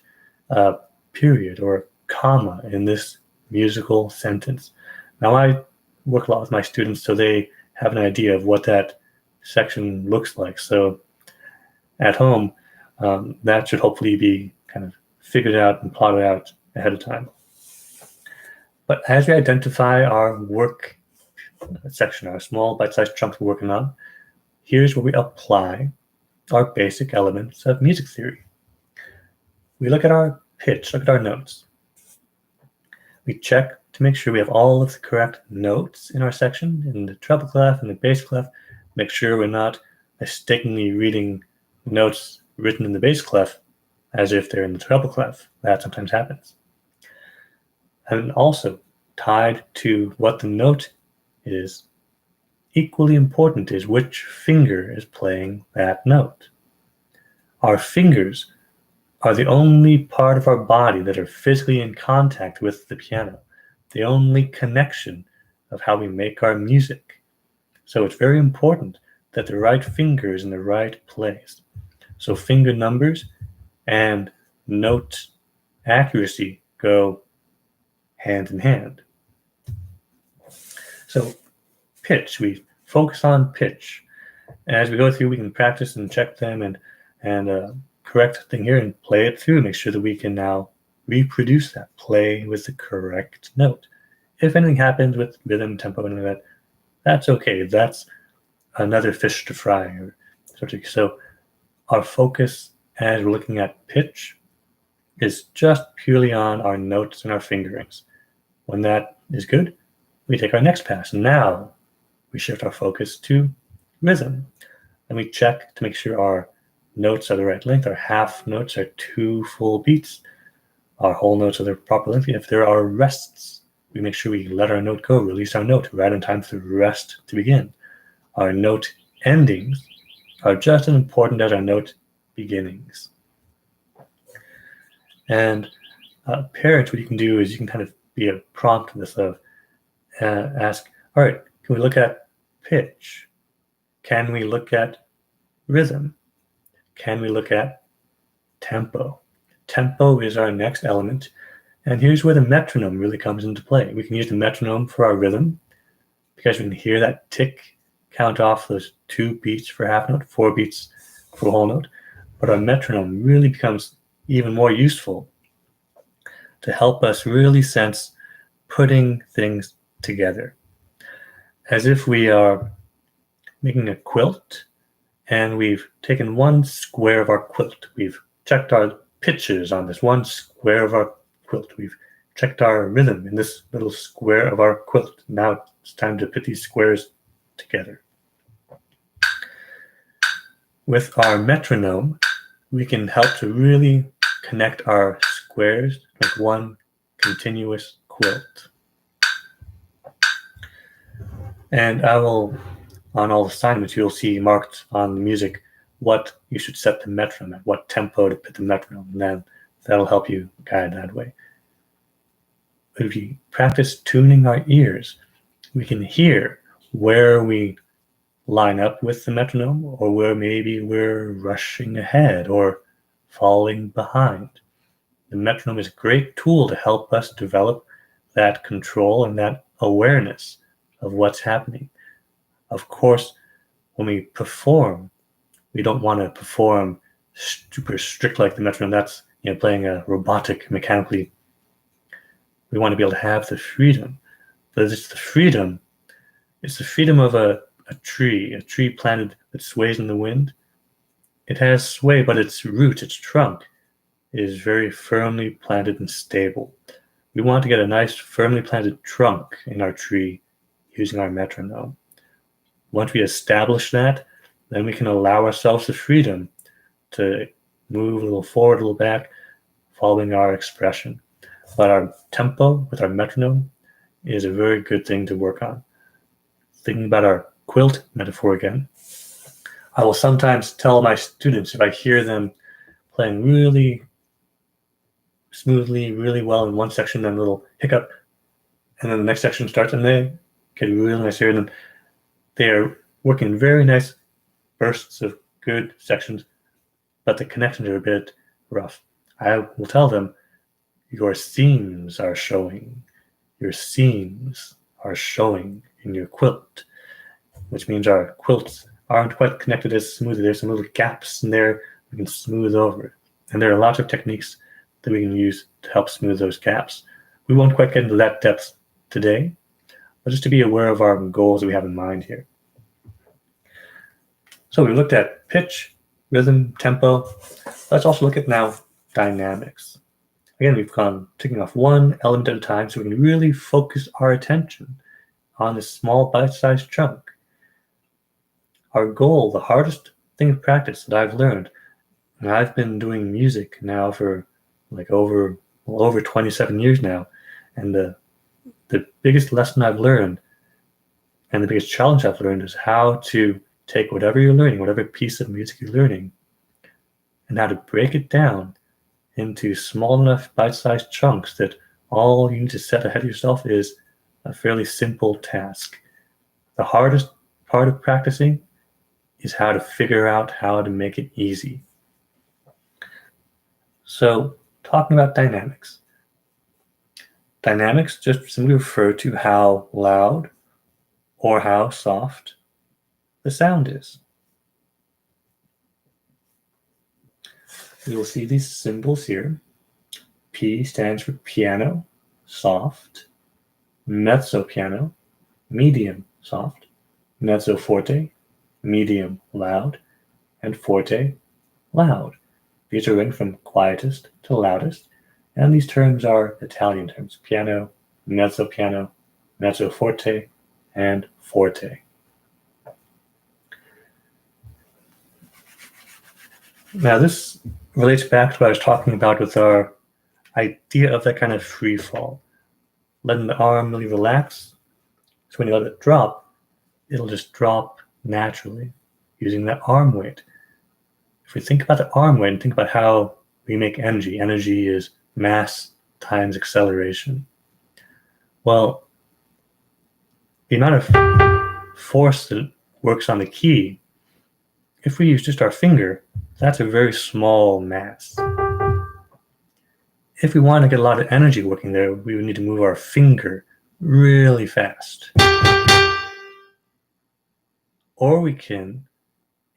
a period or a comma in this musical sentence? Now, I work a lot with my students, so they have an idea of what that section looks like. So at home, that should hopefully be kind of figured out and plotted out ahead of time. But as we identify our work section, our small bite-sized chunks we're working on, here's where we apply our basic elements of music theory. We look at our pitch, look at our notes. We check to make sure we have all of the correct notes in our section, in the treble clef and the bass clef. Make sure we're not mistakenly reading notes written in the bass clef as if they're in the treble clef. That sometimes happens. And also, tied to what the note is, equally important is which finger is playing that note. Our fingers are the only part of our body that are physically in contact with the piano, the only connection of how we make our music. So it's very important that the right finger is in the right place. So finger numbers and note accuracy go hand in hand. So pitch, we focus on pitch. As we go through, we can practice and check them and correct thing here and play it through, make sure that we can now reproduce that, play with the correct note. If anything happens with rhythm, tempo, and that, that's okay. That's another fish to fry. Or so our focus as we're looking at pitch is just purely on our notes and our fingerings. When that is good, we take our next pass. Now we shift our focus to rhythm, and we check to make sure our notes are the right length. Our half notes are 2 full beats. Our whole notes are the proper length. If there are rests, we make sure we let our note go, release our note right in time for the rest to begin. Our note endings are just as important as our note beginnings. And parents, what you can do is you can kind of be a prompt to this of ask, all right, can we look at pitch? Can we look at rhythm? Can we look at tempo? Tempo is our next element, and here's where the metronome really comes into play. We can use the metronome for our rhythm because we can hear that tick count off those 2 beats for half note, 4 beats for whole note. But our metronome really becomes even more useful to help us really sense putting things together. As if we are making a quilt and we've taken one square of our quilt. We've checked our pitches on this one square of our quilt. We've checked our rhythm in this little square of our quilt. Now it's time to put these squares together. With our metronome, we can help to really connect our squares like one continuous quilt. And I will, on all assignments, you'll see marked on the music what you should set the metronome at, what tempo to put the metronome, and then that'll help you guide that way. If we practice tuning our ears, we can hear where we line up with the metronome or where maybe we're rushing ahead or falling behind. The metronome is a great tool to help us develop that control and that awareness of what's happening. Of course, when we perform, we don't want to perform super strict like the metronome. That's playing a robotic mechanically. We want to be able to have the freedom. But it's the freedom. It's the freedom of a tree planted that sways in the wind. It has sway, but its root, its trunk, is very firmly planted and stable. We want to get a nice firmly planted trunk in our tree using our metronome. Once we establish that, then we can allow ourselves the freedom to move a little forward, a little back, following our expression. But our tempo with our metronome is a very good thing to work on. Thinking about our quilt metaphor again, I will sometimes tell my students, if I hear them playing really smoothly, really well in one section, then a little hiccup, and then the next section starts and they get really nice here, and then they're working very nice bursts of good sections, but the connections are a bit rough. I will tell them, your seams are showing. Your seams are showing in your quilt, which means our quilts aren't quite connected as smoothly. There's some little gaps in there we can smooth over it. And there are lots of techniques that we can use to help smooth those gaps. We won't quite get into that depth today, but just to be aware of our goals that we have in mind here. So we looked at pitch, rhythm, tempo. Let's also look at now dynamics. Again, we've gone taking off one element at a time so we can really focus our attention on this small bite-sized chunk. Our goal, the hardest thing to practice that I've learned, and I've been doing music now for like over 27 years now, and the biggest lesson I've learned and the biggest challenge I've learned is how to take whatever you're learning, whatever piece of music you're learning, and how to break it down into small enough bite-sized chunks that all you need to set ahead of yourself is a fairly simple task. The hardest part of practicing is how to figure out how to make it easy. So, talking about dynamics. Dynamics just simply refer to how loud or how soft the sound is. You will see these symbols here. P stands for piano, soft, mezzo piano, medium soft, mezzo forte, medium loud, and forte loud. These are ranked from quietest to loudest, and these terms are Italian terms: piano, mezzo forte, and forte. Now this relates back to what I was talking about with our idea of that kind of free fall. Letting the arm really relax, so when you let it drop, it'll just drop naturally using that arm weight. If we think about the arm weight and think about how we make energy, energy is mass times acceleration. Well, the amount of force that works on the key, if we use just our finger, that's a very small mass. If we want to get a lot of energy working there, we would need to move our finger really fast. Or we can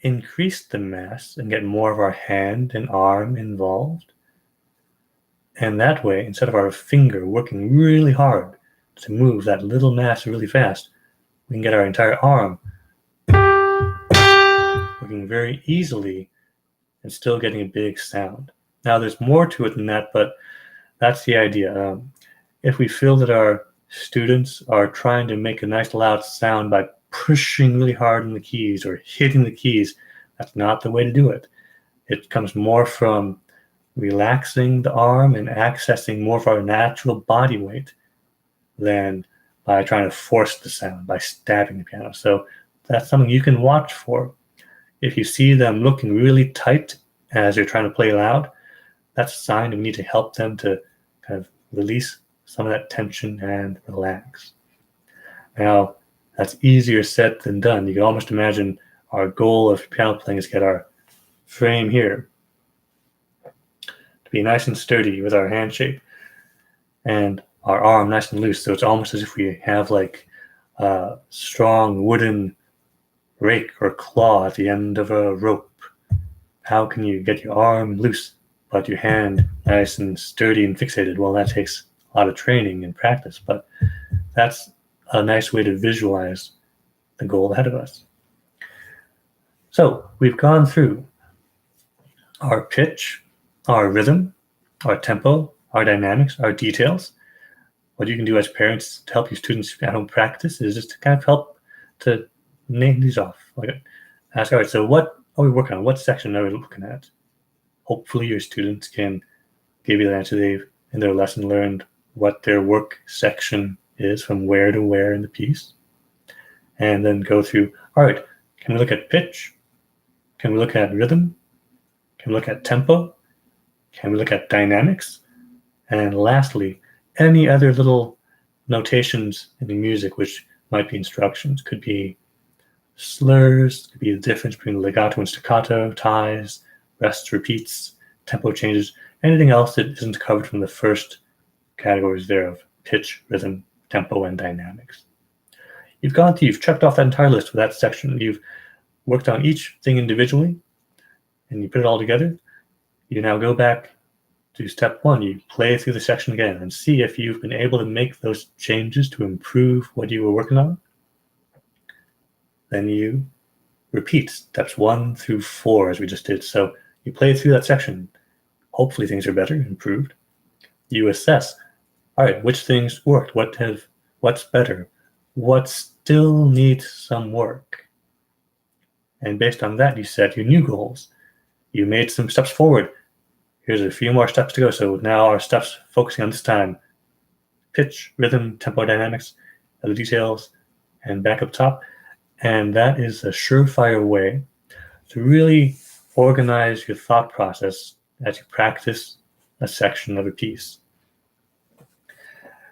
increase the mass and get more of our hand and arm involved. And that way, instead of our finger working really hard to move that little mass really fast, we can get our entire arm working very easily and still getting a big sound. Now, there's more to it than that, but that's the idea. If we feel that our students are trying to make a nice loud sound by pushing really hard on the keys or hitting the keys, that's not the way to do it. It comes more from relaxing the arm and accessing more of our natural body weight than by trying to force the sound, by stabbing the piano. So that's something you can watch for. If you see them looking really tight as they're trying to play loud, that's a sign that we need to help them to kind of release some of that tension and relax. Now, that's easier said than done. You can almost imagine our goal of piano playing is to get our frame here to be nice and sturdy with our hand shape and our arm nice and loose. So it's almost as if we have like a strong wooden rake or claw at the end of a rope. How can you get your arm loose but your hand nice and sturdy and fixated? Well, that takes a lot of training and practice, but that's a nice way to visualize the goal ahead of us. So we've gone through our pitch, our rhythm, our tempo, our dynamics, our details. What you can do as parents to help your students at home practice is just to kind of help to name these off. Like, ask, all right, so what are we working on? What section are we looking at? Hopefully your students can give you the answer they've in their lesson learned what their work section is from where to where in the piece. And then go through, all right, can we look at pitch? Can we look at rhythm? Can we look at tempo? Can we look at dynamics? And lastly, any other little notations in the music which might be instructions. Could be slurs, could be the difference between legato and staccato, ties, rests, repeats, tempo changes, anything else that isn't covered from the first categories there of pitch, rhythm, tempo, and dynamics. You've checked off that entire list for that section. You've worked on each thing individually, and you put it all together. You now go back to step one. You play through the section again and see if you've been able to make those changes to improve what you were working on. Then you repeat steps 1 through 4 as we just did. So you play through that section. Hopefully things are better, improved. You assess, all right, which things worked? What's better? What still needs some work? And based on that, you set your new goals. You made some steps forward. Here's a few more steps to go. So now our steps focusing on this time, pitch, rhythm, tempo, dynamics, other details, and back up top. And that is a surefire way to really organize your thought process as you practice a section of a piece.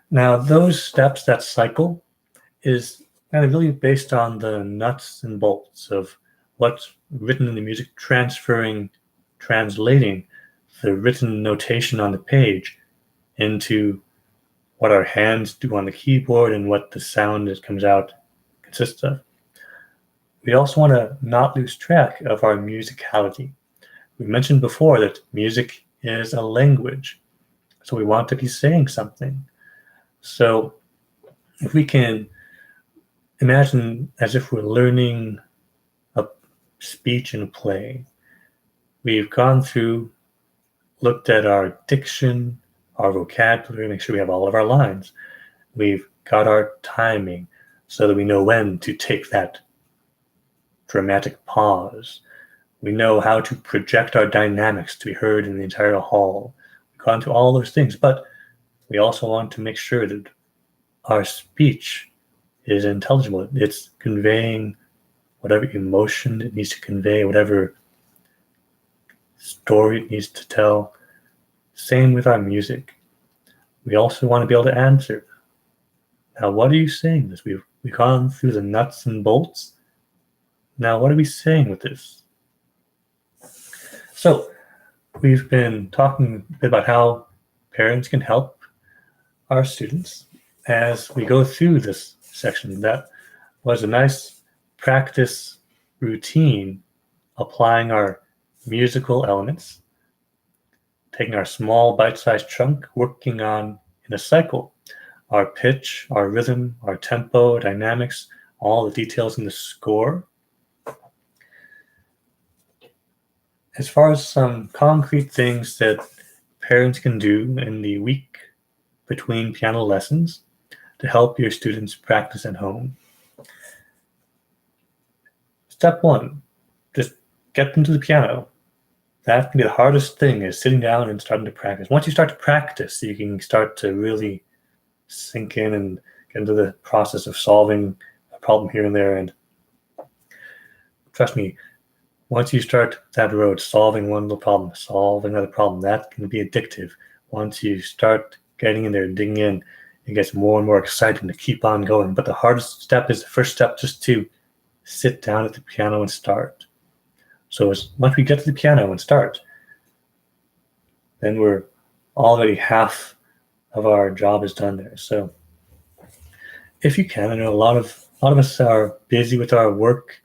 Now, those steps, that cycle, is kind of really based on the nuts and bolts of what's written in the music, translating the written notation on the page into what our hands do on the keyboard and what the sound that comes out consists of. We also want to not lose track of our musicality. We mentioned before that music is a language, so we want to be saying something. So if we can imagine as if we're learning a speech in a play, we've gone through, looked at our diction, our vocabulary, make sure we have all of our lines. We've got our timing so that we know when to take that dramatic pause. We know how to project our dynamics to be heard in the entire hall. We've gone through all those things, but we also want to make sure that our speech is intelligible. It's conveying whatever emotion it needs to convey, whatever story it needs to tell. Same with our music. We also want to be able to answer. Now, what are you saying this? We've gone through the nuts and bolts. Now, what are we saying with this? So, we've been talking a bit about how parents can help our students as we go through this section. That was a nice practice routine, applying our musical elements, taking our small bite-sized chunk, working on in a cycle, our pitch, our rhythm, our tempo, dynamics, all the details in the score. As far as some concrete things that parents can do in the week between piano lessons to help your students practice at home. Step 1, just get them to the piano. That can be the hardest thing, is sitting down and starting to practice. Once you start to practice, you can start to really sink in and get into the process of solving a problem here and there. And trust me, once you start that road, solving one little problem, solving another problem, that can be addictive. Once you start getting in there and digging in, it gets more and more exciting to keep on going. But the hardest step is the first step, just to sit down at the piano and start. So once we get to the piano and start, then we're already half of our job is done there. So if you can, I know a lot of us are busy with our work,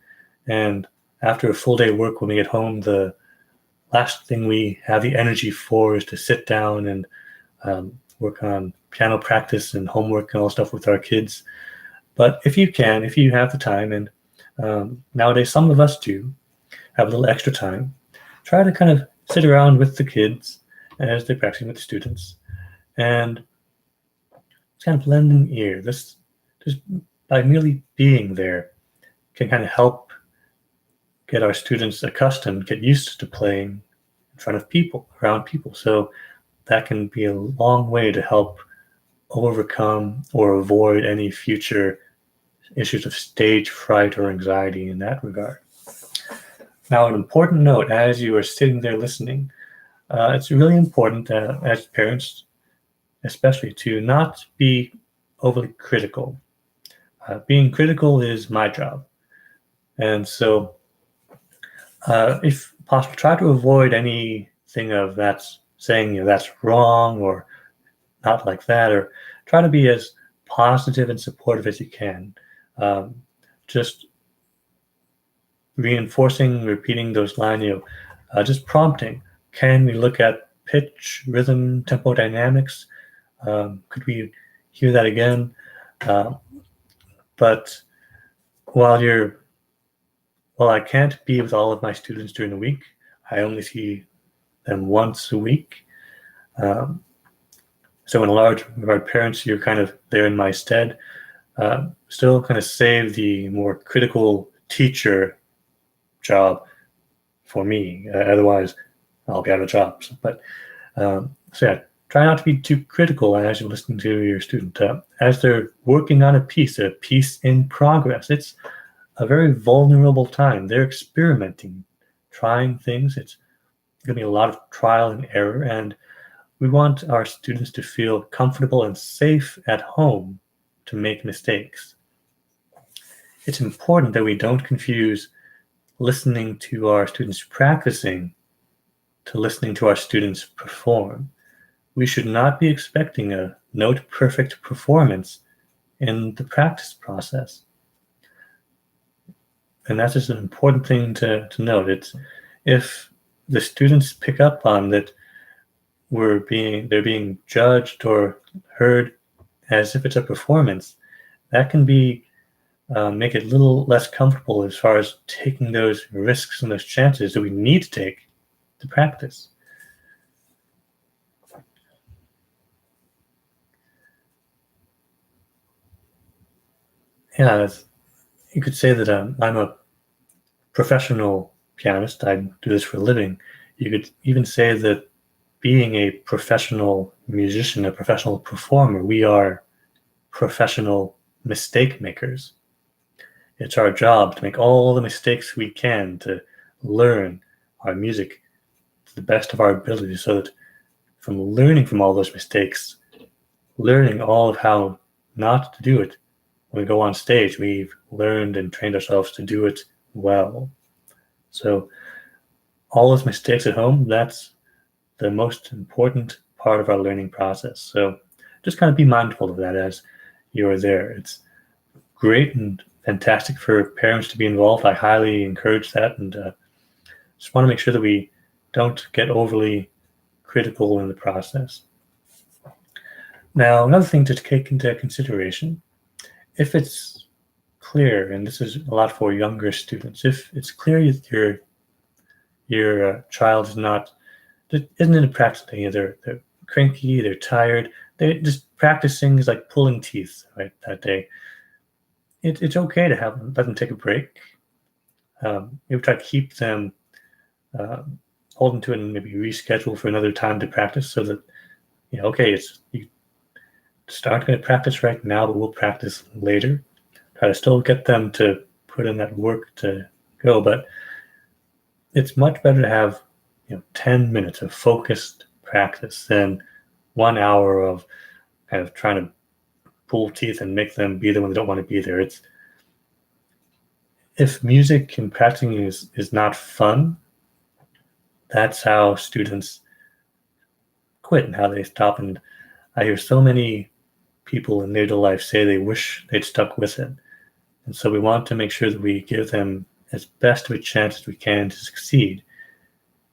and after a full day of work, when we get home, the last thing we have the energy for is to sit down and work on piano practice and homework and all stuff with our kids. But if you can, if you have the time, and nowadays some of us do have a little extra time, try to kind of sit around with the kids as they're practicing with the students and kind of lend an ear. This just by merely being there can kind of help get our students accustomed, get used to playing in front of people, around people. So that can be a long way to help overcome or avoid any future issues of stage fright or anxiety in that regard. Now, an important note as you are sitting there listening, it's really important as parents, especially, to not be overly critical. Being critical is my job. And so, if possible, try to avoid anything of that's saying that's wrong or not like that, or try to be as positive and supportive as you can. Just reinforcing, repeating those lines, just prompting. Can we look at pitch, rhythm, tempo dynamics? Could we hear that again? But while I can't be with all of my students during the week, I only see them once a week. So in a large regard, parents, you're kind of there in my stead. Still kind of save the more critical teacher job for me. Otherwise, I'll be out of jobs. But so yeah, try not to be too critical as you're listening to your student. As they're working on a piece in progress, it's a very vulnerable time. They're experimenting, trying things. It's going to be a lot of trial and error, and we want our students to feel comfortable and safe at home to make mistakes. It's important that we don't confuse listening to our students practicing to listening to our students perform. We should not be expecting a note-perfect performance in the practice process. And that's just an important thing to note. It's if the students pick up on that they're being judged or heard as if it's a performance, that can be make it a little less comfortable as far as taking those risks and those chances that we need to take to practice. Yeah, you could say that I'm a professional pianist. I do this for a living. You could even say that being a professional musician, a professional performer, we are professional mistake makers. It's our job to make all the mistakes we can to learn our music to the best of our ability, so that from learning from all those mistakes, learning all of how not to do it, when we go on stage, we've learned and trained ourselves to do it well. So all those mistakes at home, that's the most important part of our learning process. So just kind of be mindful of that as you're there. It's great and fantastic for parents to be involved. I highly encourage that, and just want to make sure that we don't get overly critical in the process. Now, another thing to take into consideration, if it's clear, and this is a lot for younger students, if it's clear that your child isn't in a practice thing, they're cranky, they're tired, they just practicing is like pulling teeth, right, that day. It's okay to let them take a break. You try to keep them hold them to it and maybe reschedule for another time to practice, so that okay, you start going to practice right now, but we'll practice later. Try to still get them to put in that work to go, but it's much better to have 10 minutes of focused practice than 1 hour of kind of trying to pull teeth and make them be there when they don't want to be there. If music and practicing is not fun, that's how students quit and how they stop. And I hear so many people in later life say they wish they'd stuck with it. And so we want to make sure that we give them as best of a chance as we can to succeed.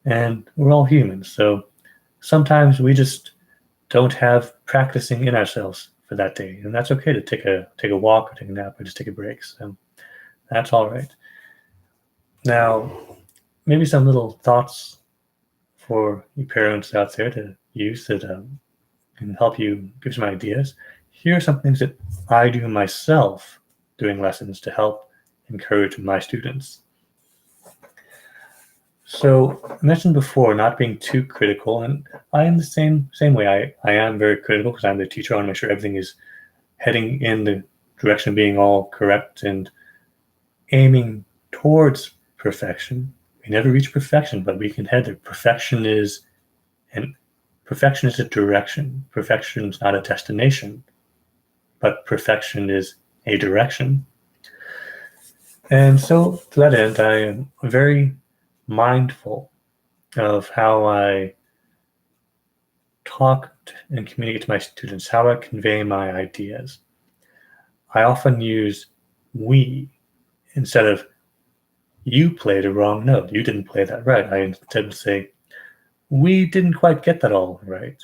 And we're all human, so sometimes we just don't have practicing in ourselves for that day, and that's okay to take a walk or take a nap or just take a break. So that's all right. Now, maybe some little thoughts for you parents out there to use that can help you give some ideas. Here are some things that I do myself doing lessons to help encourage my students. So I mentioned before not being too critical, and I am the same way. I am very critical because I'm the teacher. I want to make sure everything is heading in the direction of being all correct and aiming towards perfection. We never reach perfection, but we can head there. Perfection is a direction. Perfection is not a destination, but perfection is a direction. And so to that end, I am very mindful of how I talk and communicate to my students, how I convey my ideas. I often use we instead of you played a wrong note. You didn't play that right. I instead say, we didn't quite get that all right.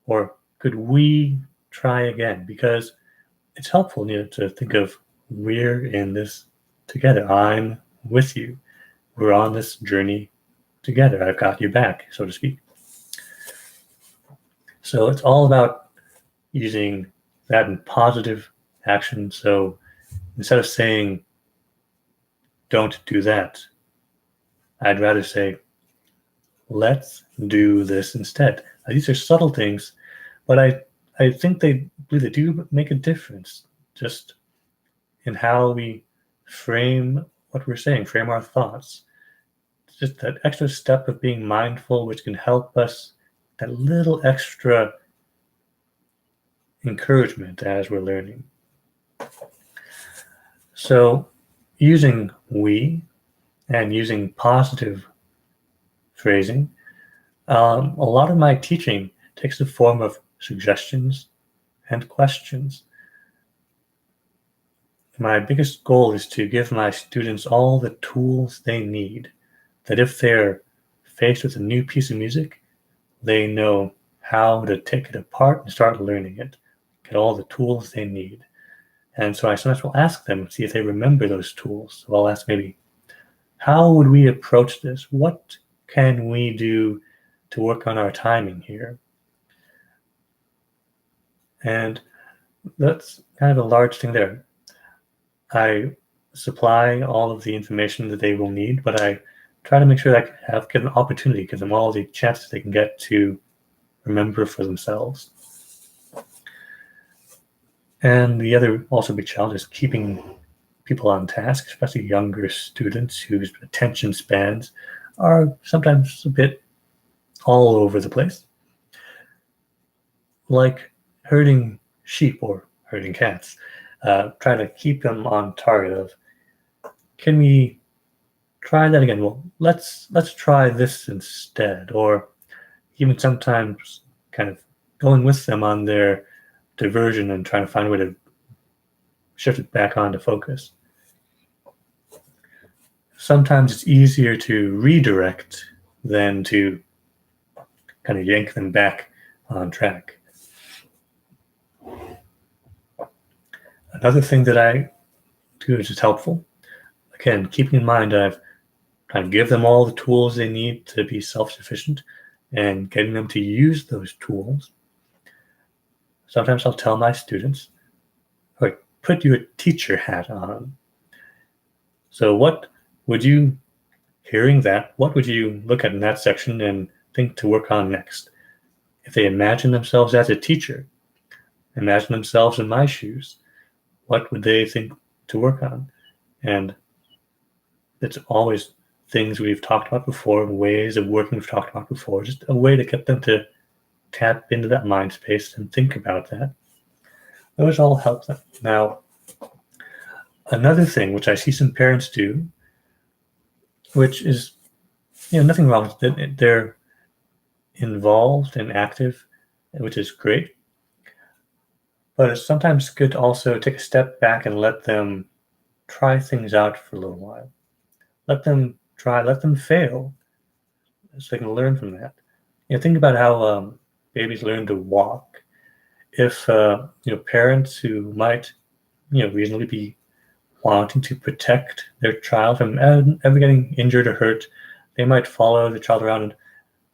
Or could we try again? Because it's helpful, to think of we're in this together. I'm with you. We're on this journey together. I've got your back, so to speak. So it's all about using that in positive action. So instead of saying, don't do that, I'd rather say, let's do this instead. These are subtle things, but I think they really do make a difference just in how we frame what we're saying, frame our thoughts. It's just that extra step of being mindful, which can help us, that little extra encouragement as we're learning. So using we and using positive phrasing, a lot of my teaching takes the form of suggestions and questions. My biggest goal is to give my students all the tools they need, that if they're faced with a new piece of music, they know how to take it apart and start learning it, get all the tools they need. And so I sometimes will ask them, see if they remember those tools. So I'll ask maybe, how would we approach this? What can we do to work on our timing here? And that's kind of a large thing there. I supply all of the information that they will need, but I try to make sure that I get an opportunity, give them all the chances they can get to remember for themselves. And the other also big challenge is keeping people on task, especially younger students whose attention spans are sometimes a bit all over the place. Like herding sheep or herding cats, trying to keep them on target of, can we try that again? Well, let's try this instead. Or even sometimes kind of going with them on their diversion and trying to find a way to shift it back onto focus. Sometimes it's easier to redirect than to kind of yank them back on track. Another thing that I do which is helpful, again, keeping in mind I've kind of give them all the tools they need to be self-sufficient and getting them to use those tools. Sometimes I'll tell my students, all right, put your teacher hat on. So what would you, hearing that, what would you look at in that section and think to work on next? If they imagine themselves as a teacher, imagine themselves in my shoes, what would they think to work on? And it's always things we've talked about before, ways of working we've talked about before, just a way to get them to tap into that mind space and think about that. Those all help them. Now, another thing which I see some parents do, which is nothing wrong with it, they're involved and active which is great. But it's sometimes good to also take a step back and let them try things out for a little while. Let them try, let them fail, so they can learn from that. Think about how babies learn to walk. If parents who might reasonably be wanting to protect their child from ever getting injured or hurt, they might follow the child around,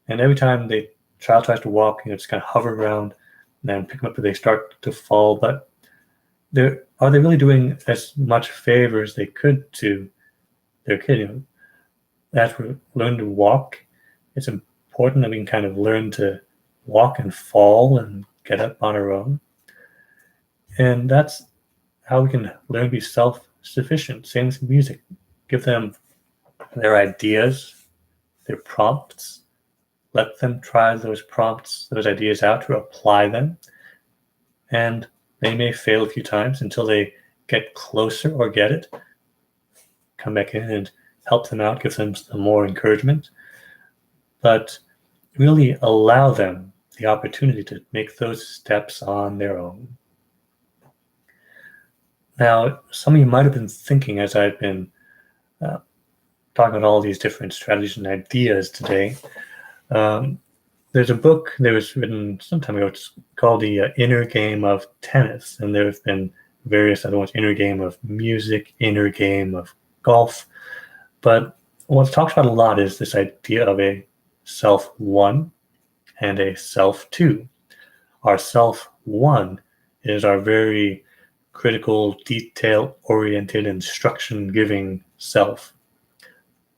and every time the child tries to walk, just kind of hover around and then pick them up if they start to fall. But are they really doing as much favor as they could to their kid? As we learn to walk, it's important that we can kind of learn to walk and fall and get up on our own. And that's how we can learn to be self-sufficient. Same with music. Give them their ideas, their prompts. Let them try those prompts, those ideas out, to apply them. And they may fail a few times until they get closer or get it. Come back in and help them out, give them some more encouragement. But really allow them the opportunity to make those steps on their own. Now, some of you might have been thinking, as I've been talking about all these different strategies and ideas today, there's a book that was written some time ago. It's called The Inner Game of Tennis, and there have been various other ones: Inner Game of Music, Inner Game of Golf. But what's talked about a lot is this idea of a self one and a self two. Our self one is our very critical, detail-oriented, instruction-giving self.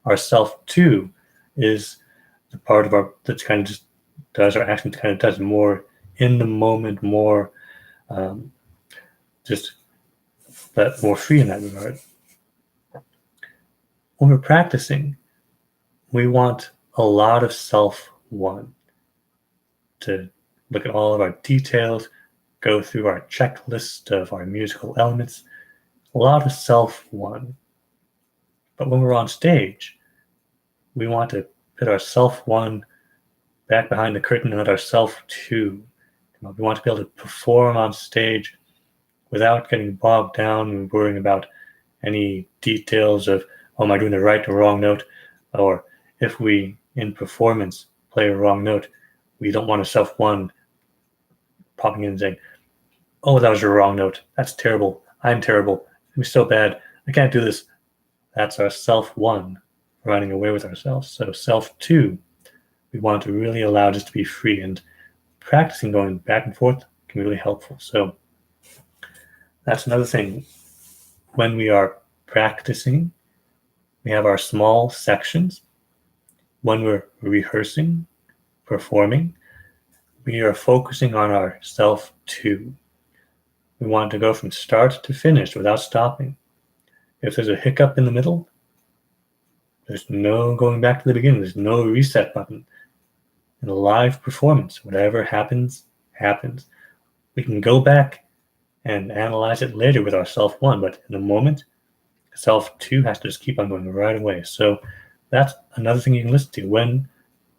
Our self two is the part of our that's kind of just does our actions, kind of does more in the moment, more just that more free in that regard. When we're practicing, we want a lot of self one, to look at all of our details, go through our checklist of our musical elements, a lot of self one. But when we're on stage, we want to put our self one back behind the curtain and let our self two. We want to be able to perform on stage without getting bogged down and worrying about any details of, oh, am I doing the right or wrong note? Or if we, in performance, play a wrong note, we don't want a self one popping in and saying, oh, that was a wrong note. That's terrible. I'm terrible. I'm so bad. I can't do this. That's our self one running away with ourselves. So self two, we want to really allow just to be free, and practicing going back and forth can be really helpful. So that's another thing. When we are practicing, we have our small sections. When we're rehearsing, performing, we are focusing on our self two. We want to go from start to finish without stopping. If there's a hiccup in the middle, there's no going back to the beginning. There's no reset button. In a live performance, whatever happens, happens. We can go back and analyze it later with our self one, but in the moment, self two has to just keep on going right away. So that's another thing you can listen to when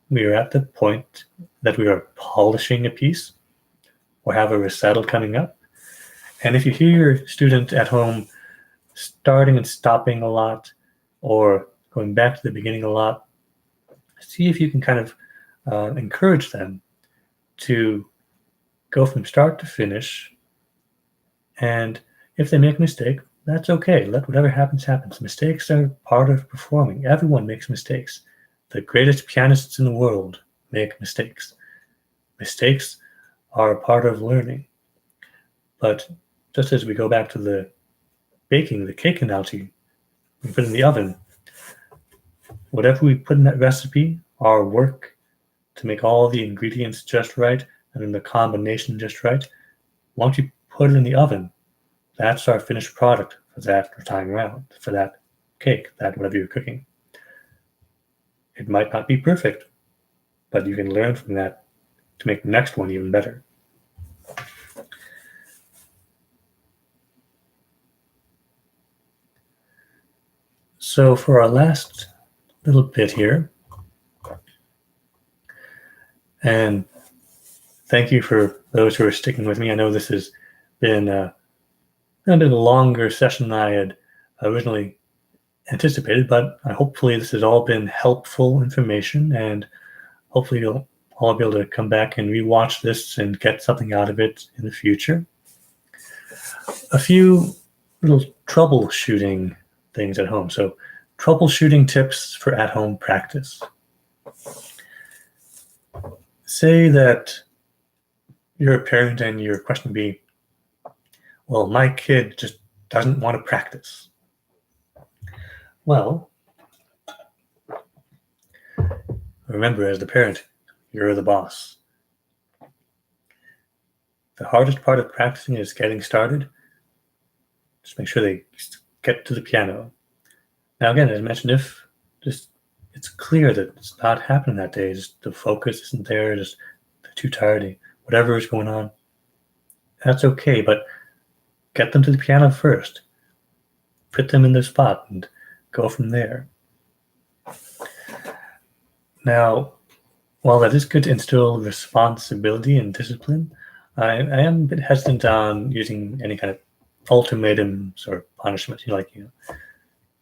we are at the point that we are polishing a piece or have a recital coming up. And if you hear your student at home starting and stopping a lot, or going back to the beginning a lot, see if you can kind of encourage them to go from start to finish. And if they make a mistake, that's okay. Let whatever happens, happens. Mistakes are part of performing. Everyone makes mistakes. The greatest pianists in the world make mistakes. Mistakes are a part of learning. But just as we go back to the baking, the cake analogy, we put in the oven, whatever we put in that recipe, our work to make all the ingredients just right and then the combination just right, once you put it in the oven, that's our finished product for that time around, for that cake, that whatever you're cooking. It might not be perfect, but you can learn from that to make the next one even better. So for our last little bit here, and thank you for those who are sticking with me. I know this has been a bit of a longer session than I had originally anticipated, but hopefully this has all been helpful information, and hopefully you'll all be able to come back and rewatch this and get something out of it in the future. A few little troubleshooting things at home. So, troubleshooting tips for at-home practice. Say that you're a parent and your question would be, well, my kid just doesn't want to practice. Well, remember, as the parent, you're the boss. The hardest part of practicing is getting started. Just make sure they get to the piano. Now, again, as I mentioned, if just it's clear that it's not happening that day, just the focus isn't there, just they're too tired, whatever is going on, that's okay, but get them to the piano first. Put them in their spot and go from there. Now, while that is good to instill responsibility and discipline, I am a bit hesitant on using any kind of ultimatums or punishments.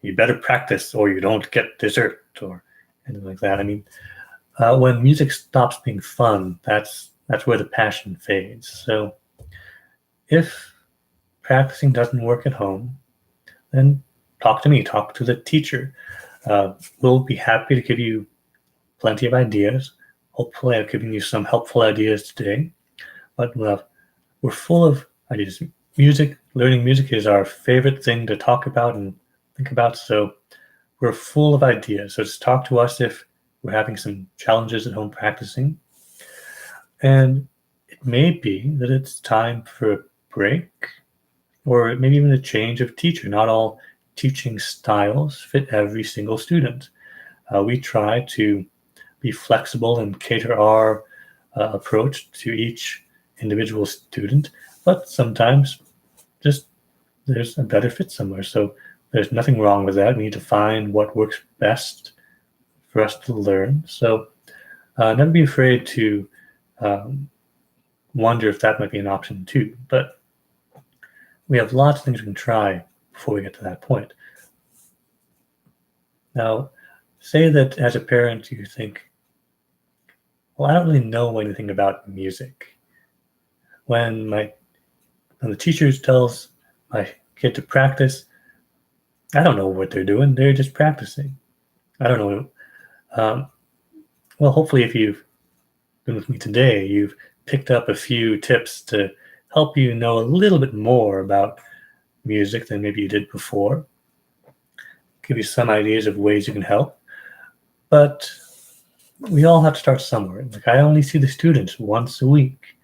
You better practice or you don't get dessert or anything like that. I mean, when music stops being fun, that's where the passion fades. So if practicing doesn't work at home, then talk to me, talk to the teacher. We'll be happy to give you plenty of ideas. Hopefully I've given you some helpful ideas today, but we're full of ideas. Learning music is our favorite thing to talk about and think about, so we're full of ideas. So just talk to us if we're having some challenges at home practicing. And it may be that it's time for a break, or maybe even a change of teacher. Not all teaching styles fit every single student. We try to be flexible and cater our approach to each individual student, but sometimes just there's a better fit somewhere. So there's nothing wrong with that. We need to find what works best for us to learn. So never be afraid to wonder if that might be an option too. But we have lots of things we can try before we get to that point. Now, say that as a parent you think, well, I don't really know anything about music. When the teacher tells my kid to practice, I don't know what they're doing. They're just practicing. I don't know. Well, hopefully if you've been with me today, you've picked up a few tips to help you know a little bit more about music than maybe you did before. Give you some ideas of ways you can help. But we all have to start somewhere. Like, I only see the students once a week.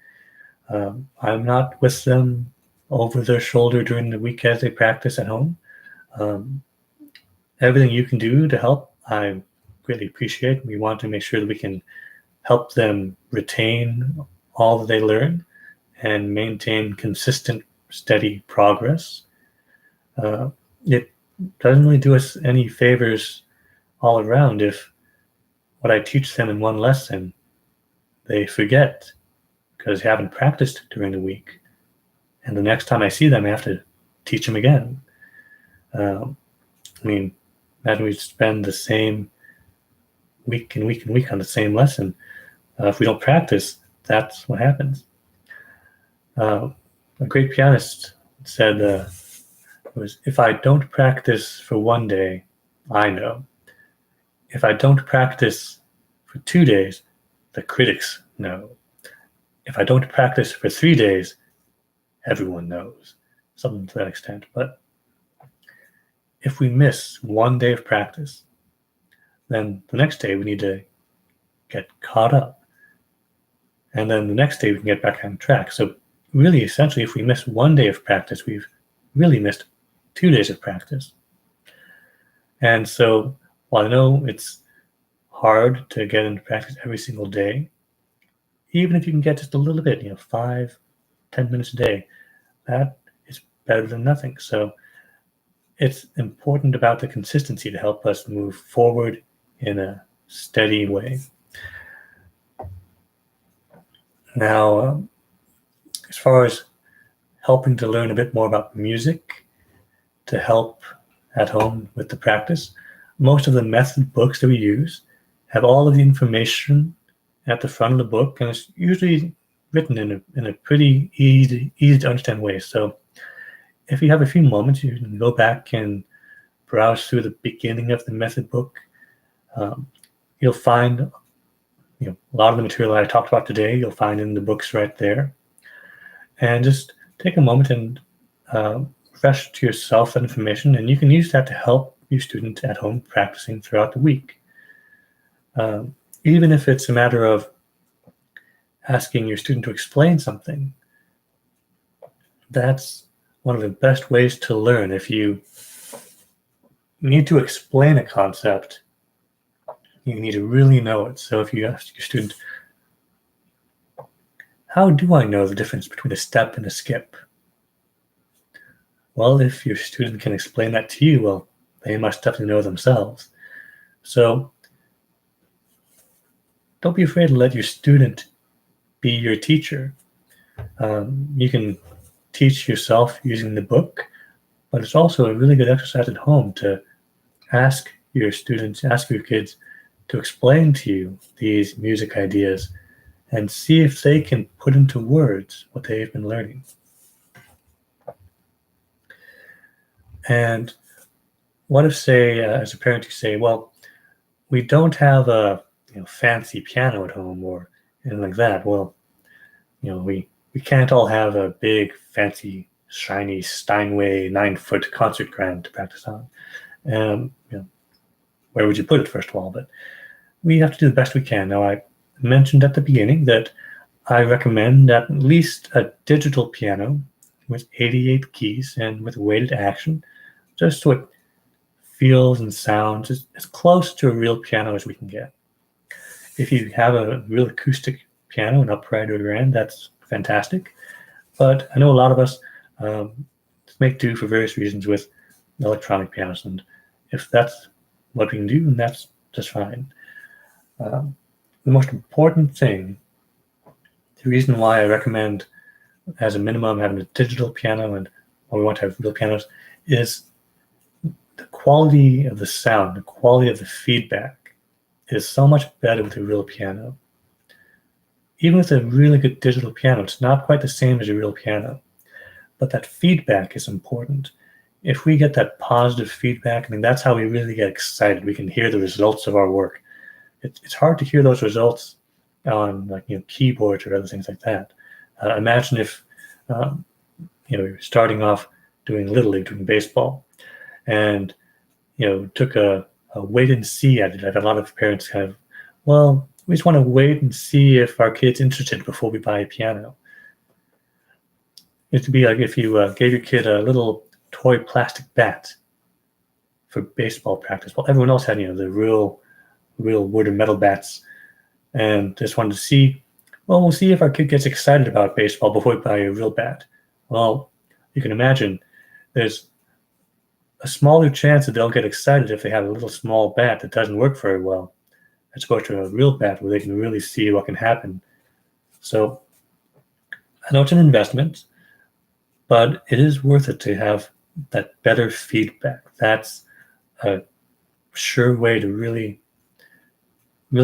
I'm not with them over their shoulder during the week as they practice at home. Everything you can do to help, I greatly appreciate. We want to make sure that we can help them retain all that they learn and maintain consistent, steady progress. It doesn't really do us any favors all around if what I teach them in one lesson they forget because they haven't practiced during the week. And the next time I see them, I have to teach them again. Imagine we spend the same week and week and week on the same lesson. If we don't practice, that's what happens. A great pianist said, if I don't practice for one day, I know. If I don't practice for 2 days, the critics know. If I don't practice for 3 days, everyone knows. Something to that extent. But if we miss 1 day of practice, then the next day we need to get caught up. And then the next day we can get back on track. So really, essentially, if we miss 1 day of practice, we've really missed 2 days of practice. And so while I know it's hard to get into practice every single day, even if you can get just a little bit, 5-10 minutes a day, that is better than nothing. So it's important about the consistency to help us move forward in a steady way. Now, as far as helping to learn a bit more about music to help at home with the practice, most of the method books that we use have all of the information at the front of the book, and it's usually written in a pretty easy to understand way. So if you have a few moments, you can go back and browse through the beginning of the method book. You'll find a lot of the material I talked about today, you'll find in the books right there. And just take a moment and refresh to yourself that information, and you can use that to help your student at home practicing throughout the week. Even if it's a matter of asking your student to explain something, that's one of the best ways to learn. If you need to explain a concept, you need to really know it. So if you ask your student, how do I know the difference between a step and a skip? Well, if your student can explain that to you, well, they must definitely know themselves. So don't be afraid to let your student be your teacher. You can teach yourself using the book, but it's also a really good exercise at home to ask your students, ask your kids to explain to you these music ideas and see if they can put into words what they've been learning. And what if, say, as a parent, you say, well, we don't have a fancy piano at home or anything like that. Well, we can't all have a big, fancy, shiny Steinway 9-foot concert grand to practice on. Where would you put it, first of all? But we have to do the best we can. Now, I mentioned at the beginning that I recommend at least a digital piano with 88 keys and with weighted action, just so it feels and sounds as close to a real piano as we can get. If you have a real acoustic piano, an upright or grand, that's fantastic. But I know a lot of us make do for various reasons with electronic pianos, and if that's what we can do, then that's just fine. The most important thing, the reason why I recommend as a minimum having a digital piano and why we want to have real pianos, is the quality of the sound, the quality of the feedback is so much better with a real piano. Even with a really good digital piano, it's not quite the same as a real piano, but that feedback is important. If we get that positive feedback, that's how we really get excited. We can hear the results of our work. It's hard to hear those results on keyboards or other things like that. Imagine if you're starting off doing Little League, doing baseball, and took a wait and see attitude. A lot of parents kind of, well, we just want to wait and see if our kid's interested before we buy a piano. It would be like if you gave your kid a little toy plastic bat for baseball practice. Well, everyone else had the real wood or metal bats, and just wanted to see, well, we'll see if our kid gets excited about baseball before we buy a real bat. Well, you can imagine there's a smaller chance that they'll get excited if they have a little small bat that doesn't work very well, as opposed to a real bat where they can really see what can happen. So I know it's an investment, but it is worth it to have that better feedback. That's a sure way to really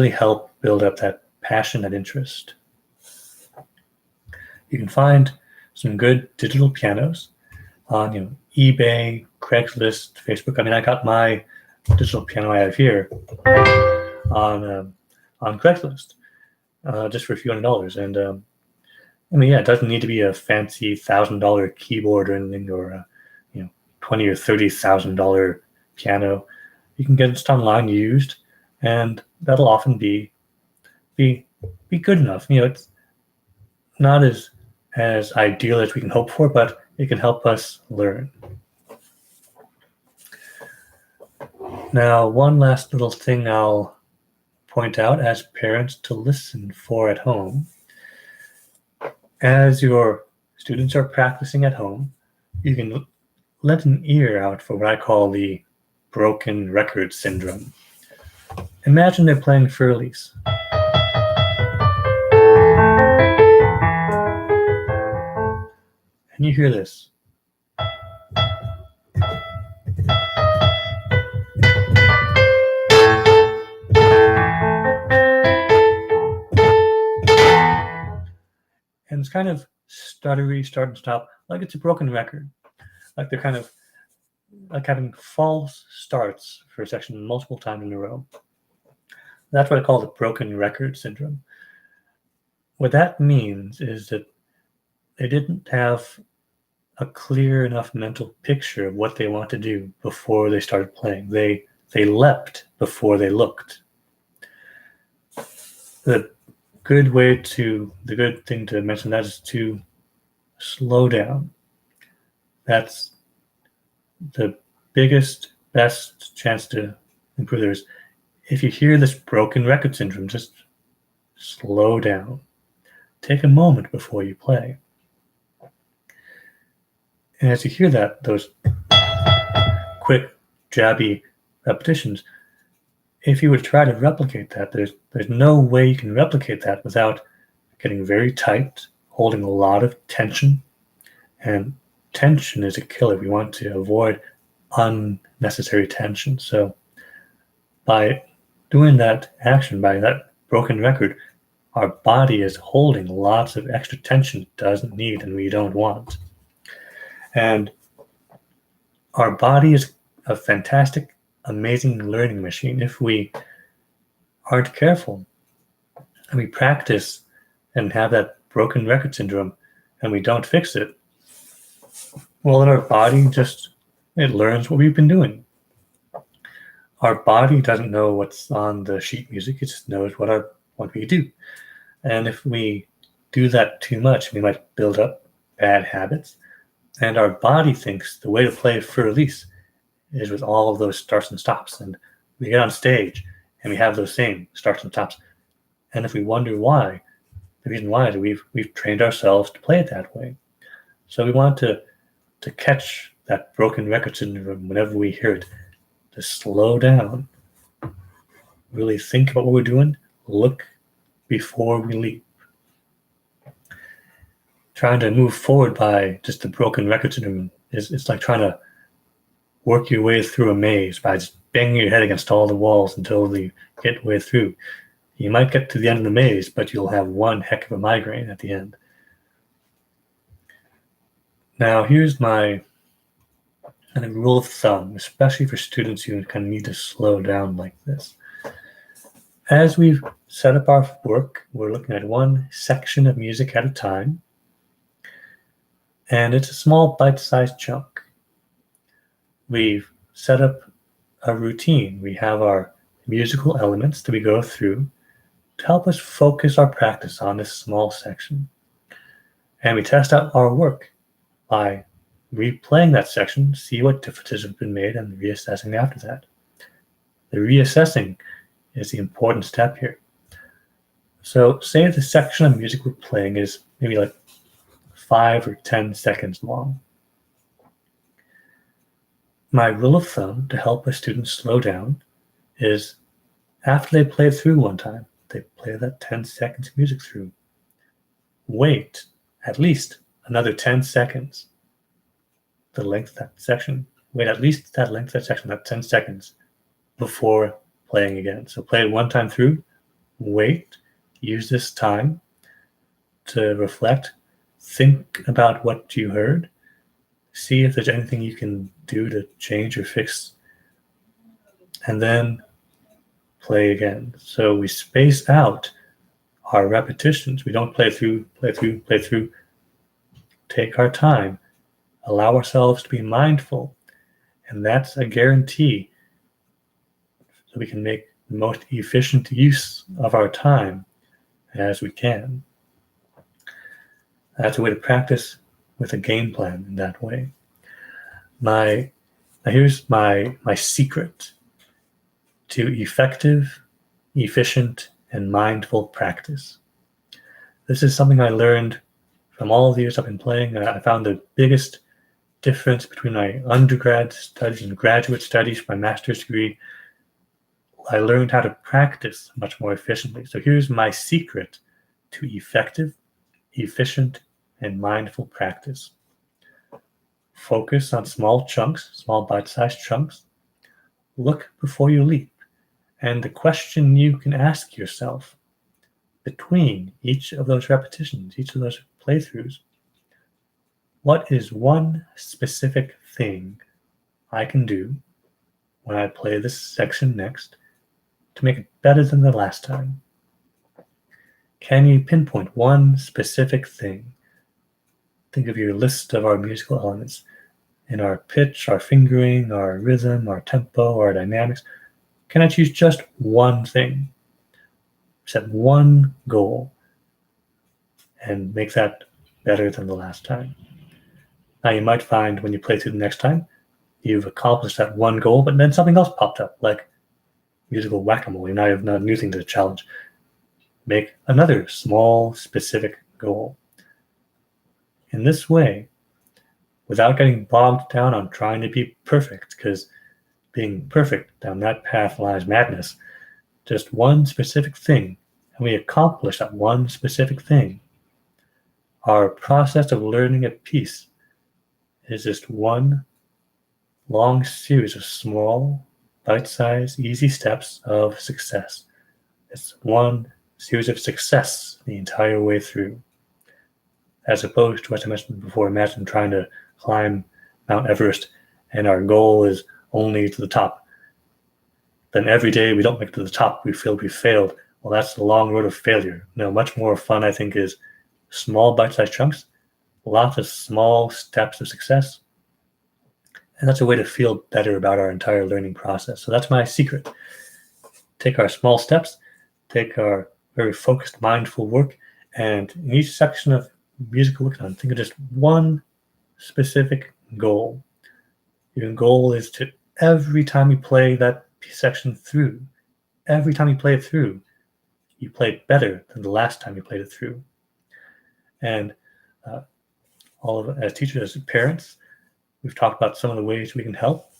help build up that passion, that interest. You can find some good digital pianos on eBay, Craigslist, Facebook. I got my digital piano I have here on Craigslist just for a few $100s. And it doesn't need to be a fancy $1,000 keyboard or anything, or a $20,000 or $30,000 piano. You can get it just online used, and that'll often be good enough. It's not as ideal as we can hope for, but it can help us learn. Now, one last little thing I'll point out as parents to listen for at home. As your students are practicing at home, you can let an ear out for what I call the broken record syndrome. Imagine they're playing Furlies. Can you hear this? And it's kind of stuttery, start and stop, like it's a broken record. Like they're kind of like having false starts for a section multiple times in a row. That's what I call the broken record syndrome. What that means is that they didn't have a clear enough mental picture of what they want to do before they started playing. They leapt before they looked. The good thing to mention that is to slow down. That's the biggest, best chance to improve theirs. If you hear this broken record syndrome, just slow down. Take a moment before you play. And as you hear that, those quick, jabby repetitions, if you would try to replicate that, there's no way you can replicate that without getting very tight, holding a lot of tension. And tension is a killer. We want to avoid unnecessary tension. So by doing that action, by that broken record, our body is holding lots of extra tension it doesn't need and we don't want. And our body is a fantastic, amazing learning machine. If we aren't careful and we practice and have that broken record syndrome and we don't fix it, well, then our body it learns what we've been doing. Our body doesn't know what's on the sheet music. It just knows what we do. And if we do that too much, we might build up bad habits. And our body thinks the way to play Für-Elise is with all of those starts and stops. And we get on stage and we have those same starts and stops. And if we wonder why, the reason why is we've trained ourselves to play it that way. So we want to catch that broken record syndrome whenever we hear it, to slow down, really think about what we're doing, look before we leap. Trying to move forward by just the broken record syndrome it's like trying to work your way through a maze by just banging your head against all the walls until you get your way through. You might get to the end of the maze, but you'll have one heck of a migraine at the end. Now, here's my kind of rule of thumb, especially for students who kind of need to slow down like this. As we've set up our work, we're looking at one section of music at a time, and it's a small bite-sized chunk. We've set up a routine. We have our musical elements that we go through to help us focus our practice on this small section. And we test out our work by replaying that section, see what differences have been made, and reassessing after that. The reassessing is the important step here. So say the section of music we're playing is maybe like 5 or 10 seconds long. My rule of thumb to help a student slow down is after they play through one time, they play that 10 seconds of music through, wait at least another 10 seconds, the length of that section, wait at least that length of that section, that 10 seconds before playing again. So play it one time through, wait, use this time to reflect, think about what you heard, see if there's anything you can do to change or fix, and then play again. So we space out our repetitions. We don't play through, take our time, allow ourselves to be mindful, and that's a guarantee so we can make the most efficient use of our time as we can. That's a way to practice with a game plan in that way. Now here's my secret to effective, efficient, and mindful practice. This is something I learned from all the years I've been playing. I found the biggest difference between my undergrad studies and graduate studies for my master's degree. I learned how to practice much more efficiently. So here's my secret to effective, efficient, and mindful practice. Focus on small chunks, small bite-sized chunks. Look before you leap. And the question you can ask yourself between each of those repetitions, each of those playthroughs, what is one specific thing I can do when I play this section next to make it better than the last time? Can you pinpoint one specific thing? Think of your list of our musical elements in our pitch, our fingering, our rhythm, our tempo, our dynamics. Can I choose just one thing? Set one goal and make that better than the last time. Now you might find when you play through the next time, you've accomplished that one goal, but then something else popped up, like musical whack-a-mole. Now you have a new thing to challenge. Make another small, specific goal. In this way, without getting bogged down on trying to be perfect, because being perfect down that path lies madness, just one specific thing, and we accomplish that one specific thing. Our process of learning at peace is just one long series of small, bite-sized, easy steps of success. It's one series of success the entire way through. As opposed to, as I mentioned before, imagine trying to climb Mount Everest and our goal is only to the top. Then every day we don't make it to the top, we feel we failed. Well, that's the long road of failure. No, much more fun, I think, is small bite-sized chunks, lots of small steps of success. And that's a way to feel better about our entire learning process. So that's my secret. Take our small steps, take our very focused, mindful work, and in each section of musical work, think of just one specific goal. Your goal is to, every time you play that section through, every time you play it through, you play it better than the last time you played it through. And as teachers, as parents, we've talked about some of the ways we can help.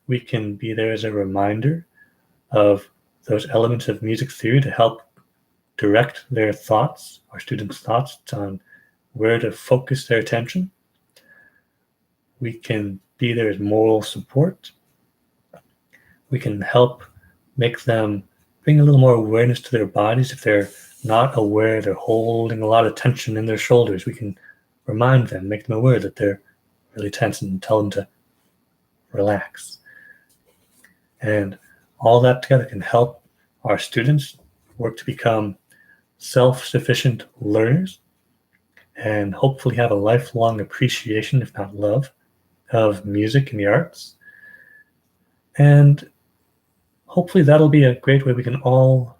We can be there as a reminder of those elements of music theory to help direct their thoughts, our students' thoughts, on where to focus their attention. We can be there as moral support. We can help make them bring a little more awareness to their bodies. If they're not aware, they're holding a lot of tension in their shoulders, we can remind them, make them aware that they're really tense and tell them to relax. And all that together can help our students work to become self-sufficient learners and hopefully have a lifelong appreciation, if not love, of music and the arts. And hopefully that'll be a great way we can all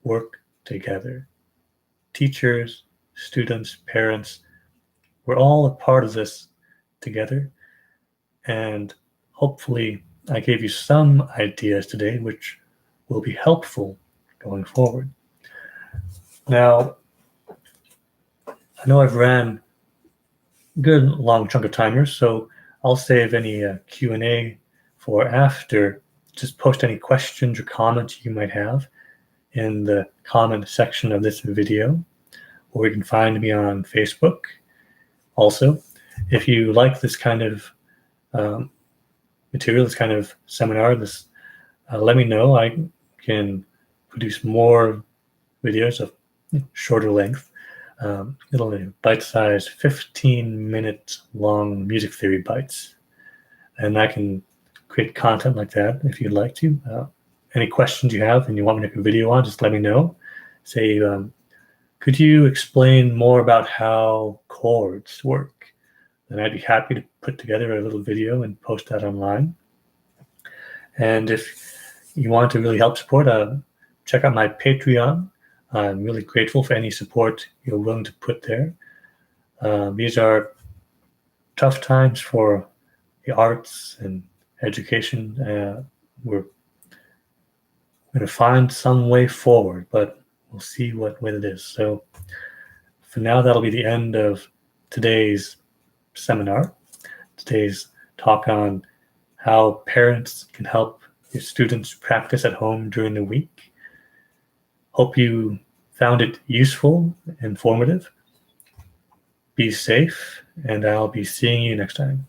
work together. Teachers, students, parents, we're all a part of this together. And hopefully I gave you some ideas today which will be helpful going forward. Now, I know I've ran a good long chunk of time here, so I'll save any Q&A for after. Just post any questions or comments you might have in the comment section of this video, or you can find me on Facebook. Also, if you like this kind of material, this kind of seminar, let me know. I can produce more videos of shorter length, little bite-sized 15-minute long music theory bites. And I can create content like that if you'd like to. Any questions you have and you want me to make a video on, just let me know. Say, could you explain more about how chords work? Then I'd be happy to put together a little video and post that online. And if you want to really help support, check out my Patreon. I'm really grateful for any support you're willing to put there. These are tough times for the arts and education. We're going to find some way forward, but we'll see what way it is. So for now, that'll be the end of today's seminar, today's talk on how parents can help your students practice at home during the week. Hope you found it useful, informative. Be safe, and I'll be seeing you next time.